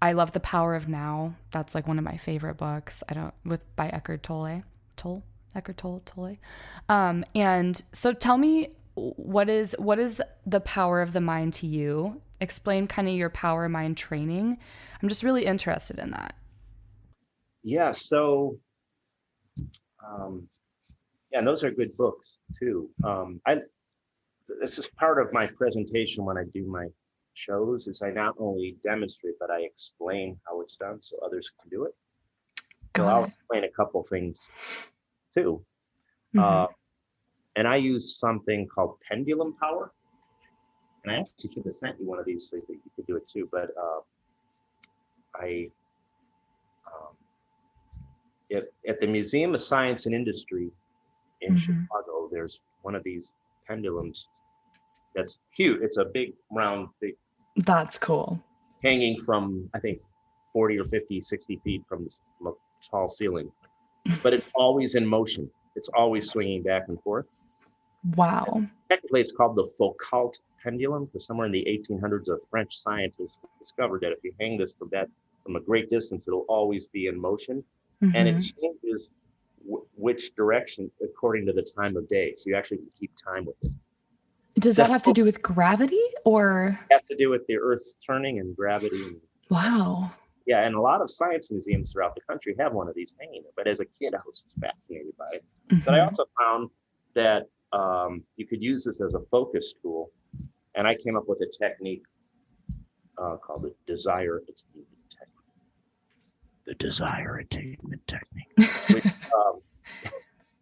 A: I love The Power of Now. That's like one of my favorite books. By Eckhart Tolle. Eckhart Tolle. And so tell me, what is the power of the mind to you? Explain kind of your power mind training. I'm just really interested in that.
B: Yeah. So, and those are good books too. This is part of my presentation when I do my shows, is I not only demonstrate, but I explain how it's done so others can do it. So I'll explain a couple things too.
A: Mm-hmm.
B: And I use something called pendulum power. And I actually should have sent you one of these so that you could do it too. But at the Museum of Science and Industry in Chicago, there's one of these pendulums that's huge. It's a big round thing.
A: That's cool.
B: Hanging from, I think, 40 or 50, 60 feet from the tall ceiling. But it's always in motion. It's always swinging back and forth.
A: Wow.
B: And technically, it's called the Foucault pendulum, because somewhere in the 1800s, a French scientist discovered that if you hang this from a great distance, it'll always be in motion. And it changes which direction according to the time of day. So you actually can keep time with it.
A: Does that have to do with gravity, or?
B: It has to do with the Earth's turning and gravity.
A: Wow.
B: Yeah, and a lot of science museums throughout the country have one of these hanging. But as a kid, I was just fascinated by it. But I also found that you could use this as a focus tool. And I came up with a technique called the desire attainment technique. The desire attainment technique.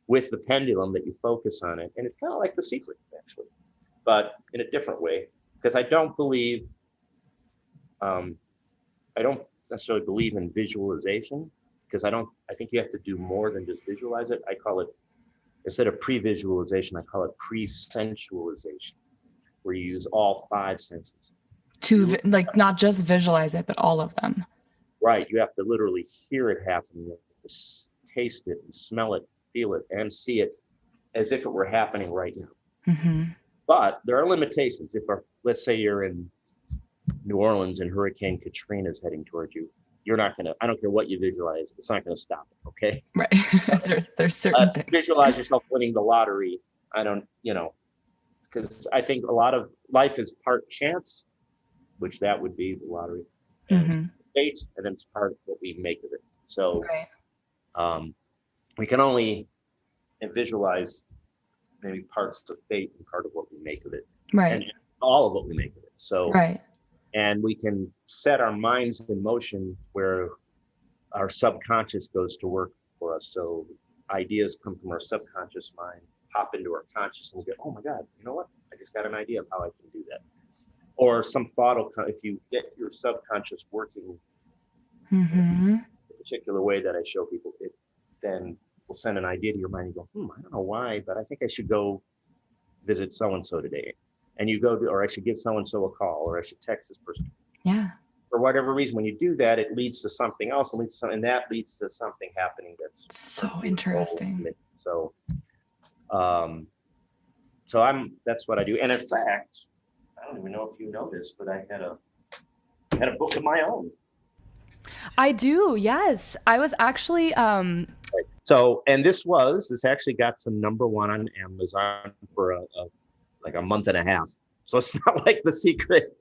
B: With the pendulum that you focus on it. And it's kind of like The Secret, actually, but in a different way. Because I don't necessarily believe in visualization, because I think you have to do more than just visualize it. I call it, instead of pre-visualization, I call it pre-sensualization, where you use all five senses. To
A: not just visualize it, but all of them.
B: Right. You have to literally hear it happen. You have to taste it and smell it, feel it, and see it as if it were happening right now. But there are limitations. Let's say you're in New Orleans and Hurricane Katrina is heading towards you, you're not going to, I don't care what you visualize, it's not going to stop it. Okay.
A: Right. there's certain things.
B: Visualize yourself winning the lottery. Because I think a lot of life is part chance, which that would be the lottery, and fate, and then it's part of what we make of it. So we can only visualize maybe parts of fate and part of what we make of it.
A: Right.
B: And all of what we make of it. So
A: right.
B: And we can set our minds in motion where our subconscious goes to work for us. So ideas come from our subconscious mind, pop into our conscious, and we go, oh my God, you know what? I just got an idea of how I can do that. Or some thought will come, if you get your subconscious working in a particular way that I show people, it then will send an idea to your mind and go, I don't know why, but I think I should go visit so-and-so today. And you go to, or I should give so-and-so a call, or I should text this person.
A: Yeah.
B: For whatever reason, when you do that, it leads to something else, and that leads to something happening that's
A: so interesting.
B: So, that's what I do. And in fact, I don't even know if you know this, but I had a book of my own.
A: I do, yes. I was actually
B: So, and this actually got to #1 on Amazon for a month and a half. So it's not like The Secret,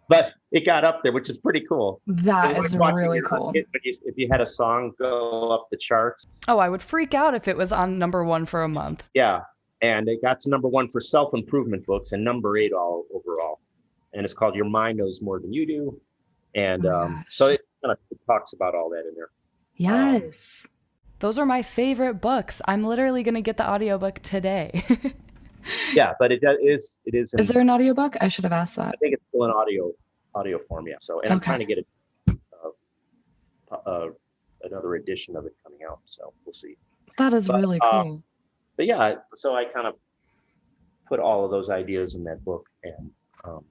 B: but it got up there, which is pretty cool.
A: That is really cool.
B: If you had a song go up the charts.
A: Oh, I would freak out if it was on #1 for a month.
B: Yeah. And it got to #1 for self-improvement books and #8 all overall. And it's called Your Mind Knows More Than You Do. And so kind of talks about all that in there.
C: Yes.
A: Those are my favorite books. I'm literally going to get the audiobook today.
B: Yeah, but it is
C: Is there an audiobook? I should have asked
B: I
C: that.
B: think it's still in audio form. Yeah. So, and I'm
C: Okay.
B: trying to get another edition of it coming out. So we'll see.
C: That is
B: But
C: really cool.
B: but yeah, so I kind of put all of those ideas in that book, and um,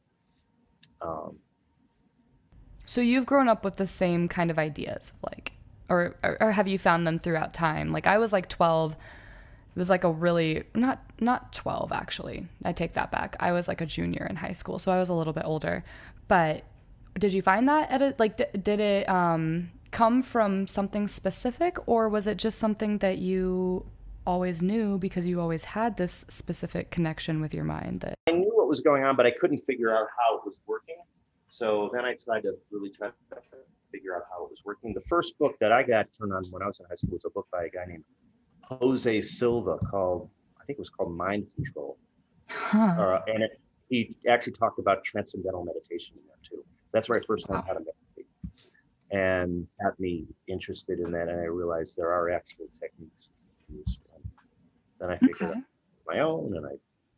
B: um,
A: So you've grown up with the same kind of ideas, like, or have you found them throughout time? Like I was like 12. It was like a really not 12 actually. I take that back. I was like a junior in high school, so I was a little bit older. But did you find that at a like did it come from something specific, or was it just something that you always knew because you always had this specific connection with your mind that
B: I knew what was going on, but I couldn't figure out how it was working. So then I tried to figure out how it was working. The first book that I got turned on when I was in high school was a book by a guy named Jose Silva called, I think it was called Mind Control.
C: Huh.
B: And he actually talked about transcendental meditation in there too. That's where I first learned
C: Wow.
B: how to meditate, and got me interested in that. And I realized there are actual techniques to use. And then I figured
C: Okay.
B: out my own, and I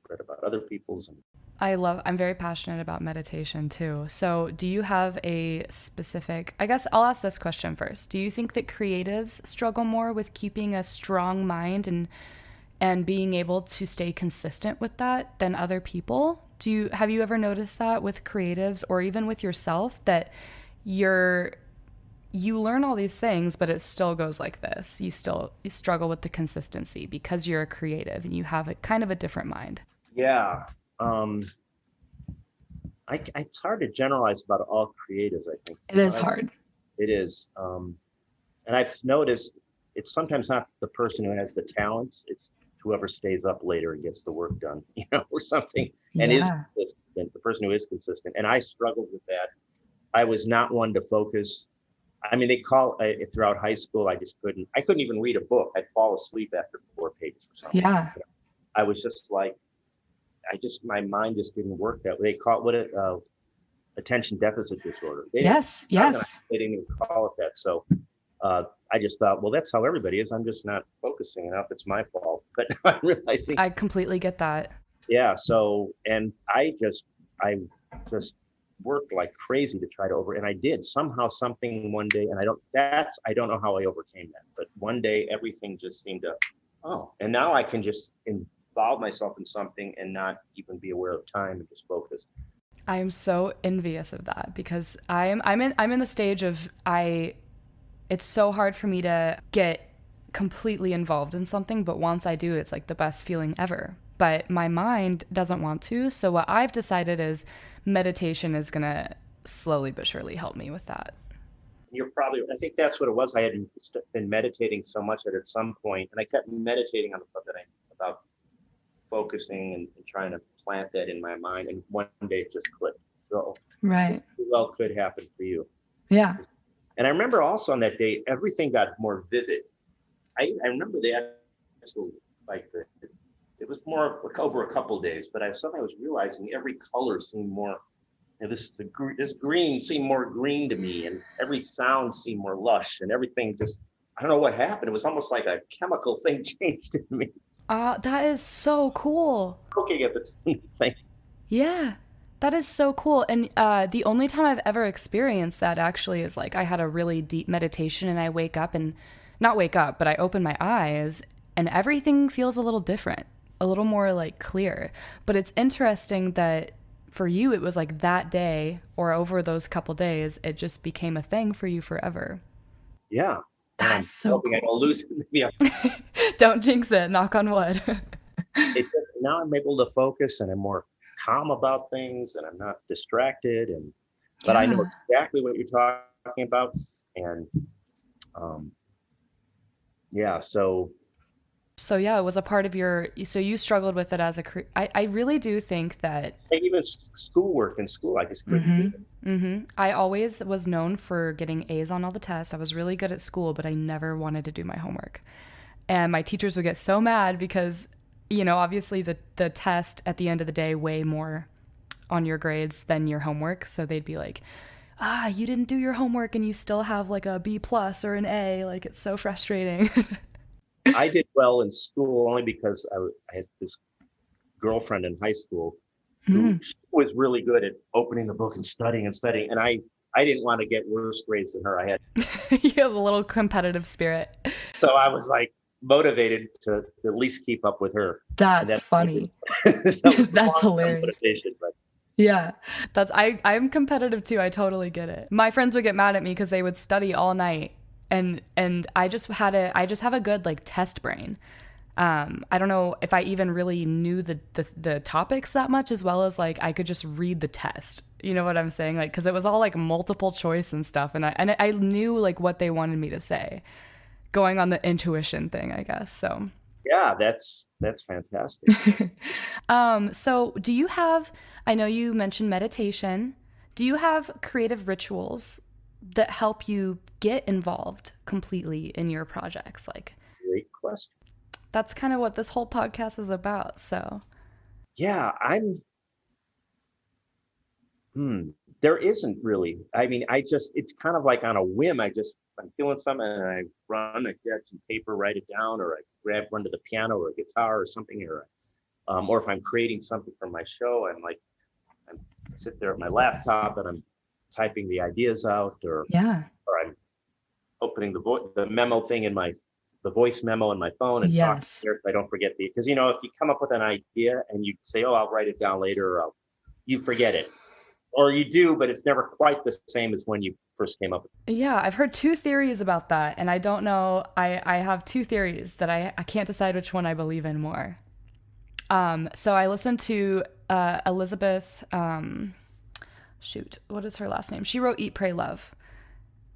B: read about other people's. And
A: I'm very passionate about meditation too. So, do you have a specific, I guess I'll ask this question first. Do you think that creatives struggle more with keeping a strong mind and being able to stay consistent with that than other people? Have you ever noticed that with creatives or even with yourself that you're you learn all these things but it still goes like this. You struggle with the consistency because you're a creative and you have a kind of a different mind.
B: yeah, it's hard to generalize about all creatives, I think.
C: It is hard.
B: It is. And I've noticed it's sometimes not the person who has the talents, it's whoever stays up later and gets the work done, or something, and is
C: Yeah.
B: consistent, the person who is consistent. And I struggled with that. I was not one to focus. I mean, throughout high school, I couldn't even read a book. I'd fall asleep after 4 pages or something.
C: Yeah.
B: I was just like, my mind just didn't work that way. They call it attention deficit disorder.
C: Yes. Yes.
B: They didn't even call it that. So I just thought, well, that's how everybody is. I'm just not focusing enough. It's my fault. But I'm realizing,
A: I completely get that.
B: yeah. So, and I just worked like crazy to try to and I did somehow something one day, and I don't know how I overcame that, but one day everything just seemed to, and now I can just involve myself in something and not even be aware of time and just focus.
A: I am so envious of that because I'm in the stage of it's so hard for me to get completely involved in something, but once I do, it's like the best feeling ever. But my mind doesn't want to, so what I've decided is meditation is going to slowly but surely help me with that.
B: I think that's what it was. I had been meditating so much that at some point, and I kept meditating on the stuff about focusing and trying to plant that in my mind. And one day it just clicked. So
C: Right.
B: well could happen for you.
C: Yeah.
B: And I remember also on that day, everything got more vivid. I remember the actual, it was more over a couple of days, but suddenly I was realizing every color seemed more, this green seemed more green to me, and every sound seemed more lush, and everything just, I don't know what happened. It was almost like a chemical thing changed in me.
A: That is so cool.
B: Looking at the same thing.
A: Yeah, that is so cool. And the only time I've ever experienced that actually is like I had a really deep meditation and I wake up and not wake up, but I open my eyes and everything feels a little different, a little more like clear. But it's interesting that for you, it was like that day or over those couple days, it just became a thing for you forever.
B: Yeah.
C: That's so
B: I don't
C: cool.
B: lose it. Yeah.
A: Don't jinx it, knock on wood.
B: Now I'm able to focus, and I'm more calm about things, and I'm not distracted. But I know
C: Yeah.
B: exactly what you're talking about. And yeah, so
A: So yeah, it was a part of so you struggled with it as I really do think that
B: even schoolwork in school, I just couldn't do it.
A: I always was known for getting A's on all the tests. I was really good at school, but I never wanted to do my homework. And my teachers would get so mad because, obviously the test at the end of the day weigh more on your grades than your homework. So they'd be like, you didn't do your homework and you still have like a B plus or an A. Like, it's so frustrating.
B: I did well in school only because I had this girlfriend in high school who she was really good at opening the book and studying. And I didn't want to get worse grades than her. I had
A: You have a little competitive spirit.
B: So I was like motivated to at least keep up with her.
C: That's funny. That's hilarious.
A: But yeah, I'm competitive too. I totally get it. My friends would get mad at me because they would study all night, and I just have a good like test brain. I don't know if I even really knew the topics that much, as well as like I could just read the test. You know what I'm saying? Like, because it was all like multiple choice and stuff, and I knew like what they wanted me to say, going on the intuition thing, I guess. So
B: yeah, that's fantastic.
A: So do you have? I know you mentioned meditation. Do you have creative rituals that help you get involved completely in your projects? Like,
B: great question.
A: That's kind of what this whole podcast is about. So,
B: yeah, there isn't really. I mean, it's kind of like on a whim. I'm feeling something and I get some paper, write it down, or I run to the piano or a guitar or something, or if I'm creating something for my show, I sit there at my laptop and I'm typing the ideas out, or I'm opening the memo thing in the voice memo in my phone and talk there so I don't forget because if you come up with an idea and you say, oh, I'll write it down later, or you forget it. Or you do, but it's never quite the same as when you first came up with it.
A: Yeah, I've heard two theories about that, and I don't know. I have two theories that I can't decide which one I believe in more. So I listened to Elizabeth, what is her last name? She wrote Eat, Pray, Love.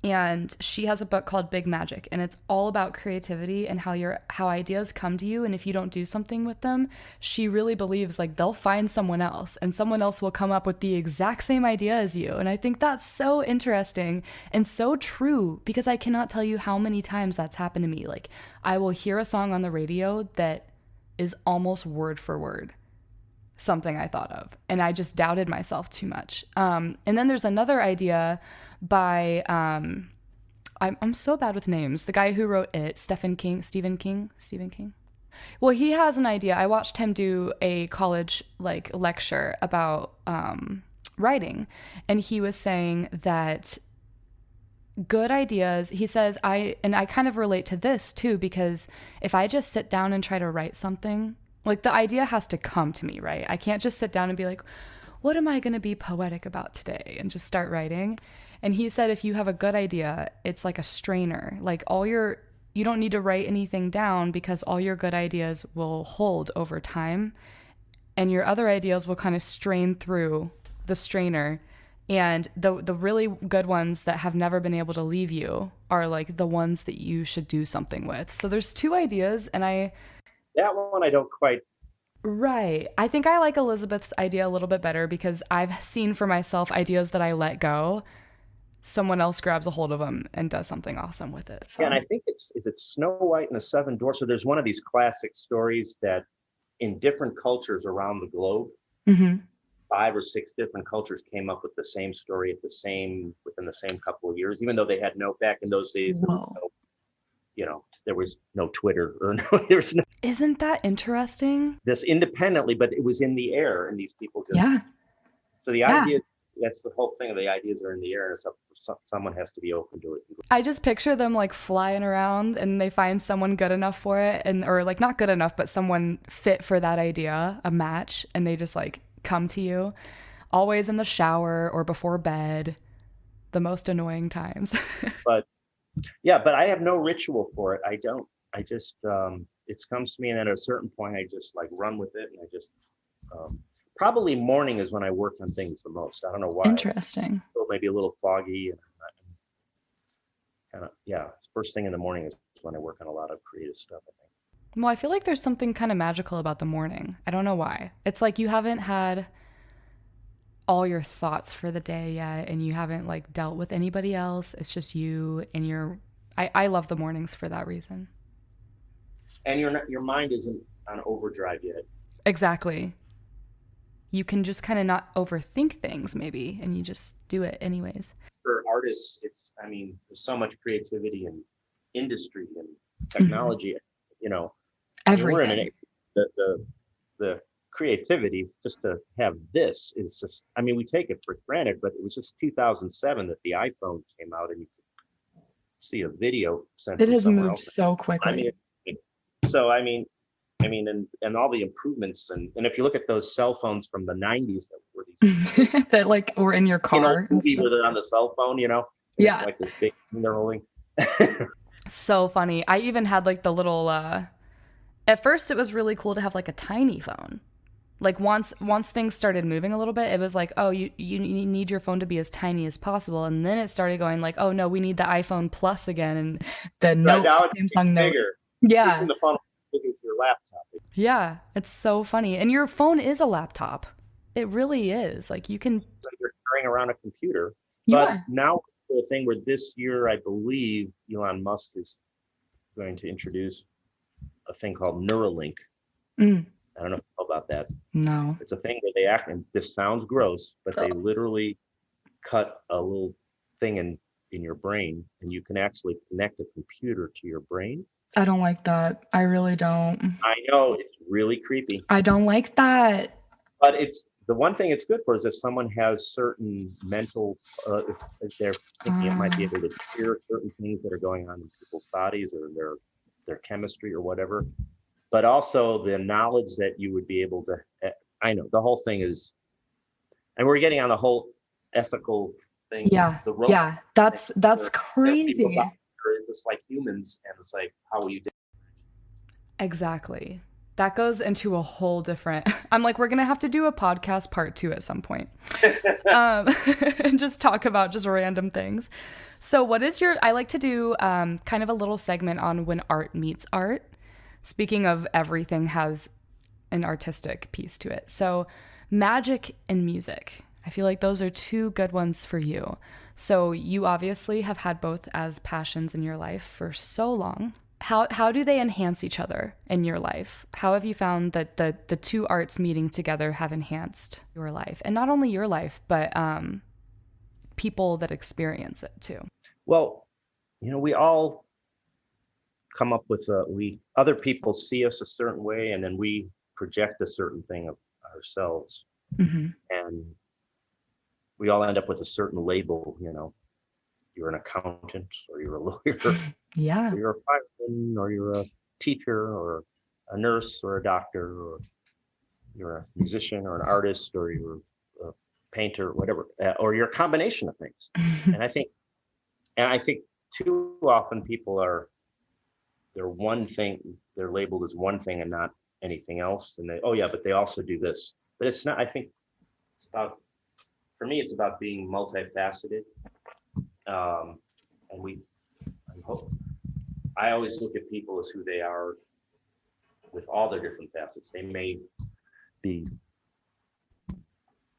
A: And she has a book called Big Magic, and it's all about creativity and how ideas come to you. And if you don't do something with them, she really believes like they'll find someone else and someone else will come up with the exact same idea as you. And I think that's so interesting and so true, because I cannot tell you how many times that's happened to me. Like, I will hear a song on the radio that is almost word for word something I thought of, and I just doubted myself too much. And then there's another idea by I'm so bad with names. The guy who wrote it, Stephen King. Well, he has an idea. I watched him do a college like lecture about writing, and he was saying that good ideas, he says, I kind of relate to this too, because if I just sit down and try to write something, like the idea has to come to me, right? I can't just sit down and be like, what am I going to be poetic about today? And just start writing. And he said, if you have a good idea, it's like a strainer. Like you don't need to write anything down, because all your good ideas will hold over time. And your other ideas will kind of strain through the strainer. And the really good ones that have never been able to leave you are like the ones that you should do something with. So there's two ideas, and
B: that one I don't quite.
A: Right. I think I like Elizabeth's idea a little bit better, because I've seen for myself ideas that I let go, someone else grabs a hold of them and does something awesome with it. So.
B: Yeah, and I think is it Snow White and the Seven Dwarfs? So there's one of these classic stories that in different cultures around the globe, 5 or 6 different cultures came up with the same story within the same couple of years, even though they had back in those days, there was no Twitter or there's no.
A: Isn't that interesting?
B: This independently, but it was in the air, and these people just. So the idea, that's the whole thing. The ideas are in the air, and someone has to be open to it.
A: I just picture them like flying around, and they find someone good enough for it, or like not good enough, but someone fit for that idea, a match, and they just like come to you, always in the shower or before bed, the most annoying times.
B: But I have no ritual for it. I don't. I just it comes to me, and at a certain point, I just like run with it, and I just probably morning is when I work on things the most. I don't know why.
A: Interesting.
B: Maybe a little foggy, and kind of first thing in the morning is when I work on a lot of creative stuff, I think.
A: Well, I feel like there's something kind of magical about the morning. I don't know why. It's like you haven't had all your thoughts for the day yet, and you haven't like dealt with anybody else. It's just you and I love the mornings for that reason.
B: And your mind isn't on overdrive yet.
A: Exactly. you can just kind of not overthink things maybe, and you just do it anyways.
B: For artists, there's so much creativity and industry and technology, we're in
C: Everything.
B: the creativity just to have this is just, we take it for granted, but it was just 2007 that the iPhone came out and you could see a video sent
C: It
B: from
C: has
B: somewhere
C: moved
B: else.
C: so quickly.
B: And all the improvements, and if you look at those cell phones from the 90s that were these
C: that like were in your car and
B: movie
C: stuff.
B: where they're on the cell phone, and
C: Yeah.
B: it's like this big thing they're holding.
A: So funny. I even had like the little at first it was really cool to have like a tiny phone. Like once things started moving a little bit, it was like, oh, you need your phone to be as tiny as possible. And then it started going like, oh no, we need the iPhone Plus again, and the Note,
B: now
A: Samsung Note.
B: Bigger.
A: Yeah.
B: Using the phone with your laptop.
A: Yeah, it's so funny. And your phone is a laptop. It really is. Like you can.
B: You're carrying around a computer.
A: You
B: But
A: are.
B: now the thing where this year, I believe Elon Musk is going to introduce a thing called Neuralink. I don't know about that.
C: No.
B: It's a thing where they and this sounds gross, but they literally cut a little thing in your brain, and you can actually connect a computer to your brain.
C: I don't like that. I really don't.
B: I know, it's really creepy.
C: I don't like that.
B: But it's the one thing it's good for is if someone has certain mental, if they're thinking it might be able to hear certain things that are going on in people's bodies or their chemistry or whatever. But also the knowledge that you would be able to, I know the whole thing is, and we're getting on the whole ethical thing.
C: Yeah. Yeah. That's crazy.
B: It's just like humans, and it's like, how will you do?
A: Exactly. That goes into a whole different. I'm like, we're gonna have to do a podcast part 2 at some point, and just talk about just random things. So, what is your? I like to do kind of a little segment on when art meets art. Speaking of, everything has an artistic piece to it. So, magic and music. I feel like those are 2 good ones for you. So you obviously have had both as passions in your life for so long. How do they enhance each other in your life? How have you found that the 2 arts meeting together have enhanced your life? And not only your life, but people that experience it too.
B: Well, we all come up with other people see us a certain way, and then we project a certain thing of ourselves.
C: Mm-hmm.
B: And we all end up with a certain label, you're an accountant, or you're a lawyer,
C: Yeah,
B: or you're a fireman, or you're a teacher, or a nurse, or a doctor, or you're a musician, or an artist, or you're a painter, whatever, or you're a combination of things. And I think too often people they're one thing, they're labeled as one thing and not anything else. And but they also do this. But it's not, I think for me, it's about being multifaceted. I always look at people as who they are with all their different facets. They may be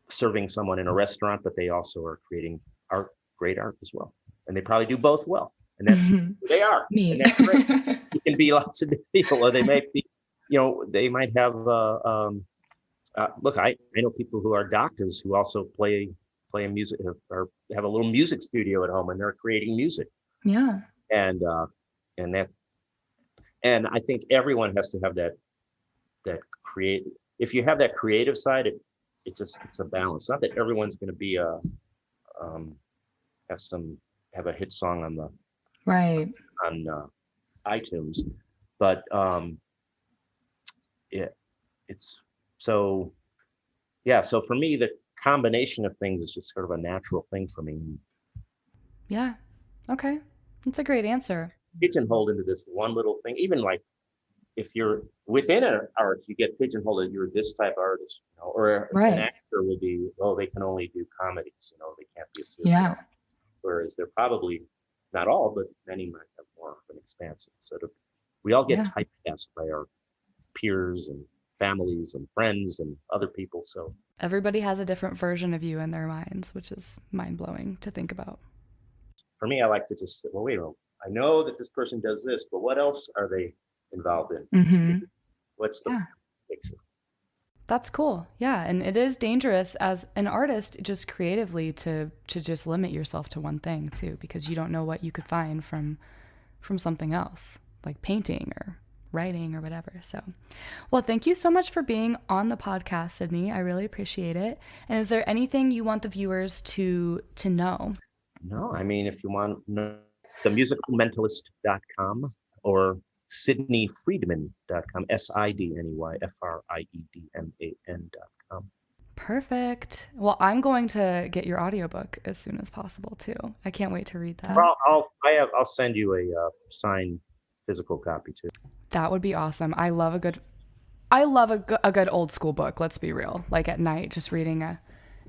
B: serving someone in a restaurant, but they also are creating great art as well. And they probably do both well. And that's who they are.
C: Me.
B: And that's great. You can be lots of different people, or they might be, they might have, look, I know people who are doctors who also play music, or have a little music studio at home, and they're creating music.
C: Yeah.
B: And I think everyone has to have that creative. If you have that creative side, it's a balance. Not that everyone's going to be have a hit song on the
C: Right.
B: on iTunes, but it's so yeah. So for me, the combination of things is just sort of a natural thing for me.
A: Yeah. Okay. That's a great answer.
B: Pigeonholed into this one little thing, even like if you're within an art, you get pigeonholed that you're this type of artist, or
C: Right.
B: an actor will be, they can only do comedies, they can't be a serial.
C: Yeah.
B: Whereas they're probably not all, but many might have more of an expanse. So we all get typecast by our peers and families and friends and other people. So
A: everybody has a different version of you in their minds, which is mind-blowing to think about.
B: For me, I like to just say, well, wait a minute. I know that this person does this, but what else are they involved in?
C: Mm-hmm.
B: What's the picture?
A: That's cool. Yeah. And it is dangerous as an artist, just creatively to just limit yourself to one thing too, because you don't know what you could find from something else, like painting or writing or whatever. So, well, thank you so much for being on the podcast, Sydney. I really appreciate it. And is there anything you want the viewers to know?
B: No, I mean, if you want to know, the musicalmentalist.com or sydneyfriedman.com, SIDNEYFRIEDMAN.com.
A: Perfect. Well, I'm going to get your audiobook as soon as possible too. I can't wait to read that.
B: Well, I'll send you a signed physical copy too.
A: That would be awesome. I love a good old school book. Let's be real. Like at night, just reading an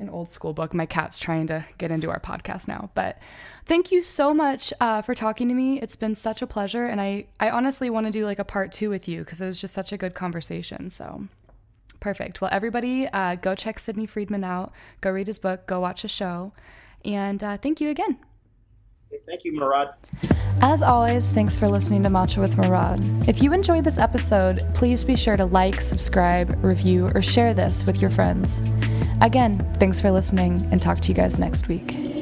A: old school book. My cat's trying to get into our podcast now, but thank you so much for talking to me. It's been such a pleasure. And I honestly want to do like a part 2 with you because it was just such a good conversation. So perfect. Well, everybody go check Sidney Friedman out, go read his book, go watch a show. And thank you again.
B: Thank you, Murad.
A: As always, thanks for listening to Matcha with Murad. If you enjoyed this episode, please be sure to like, subscribe, review, or share this with your friends. Again, thanks for listening, and talk to you guys next week.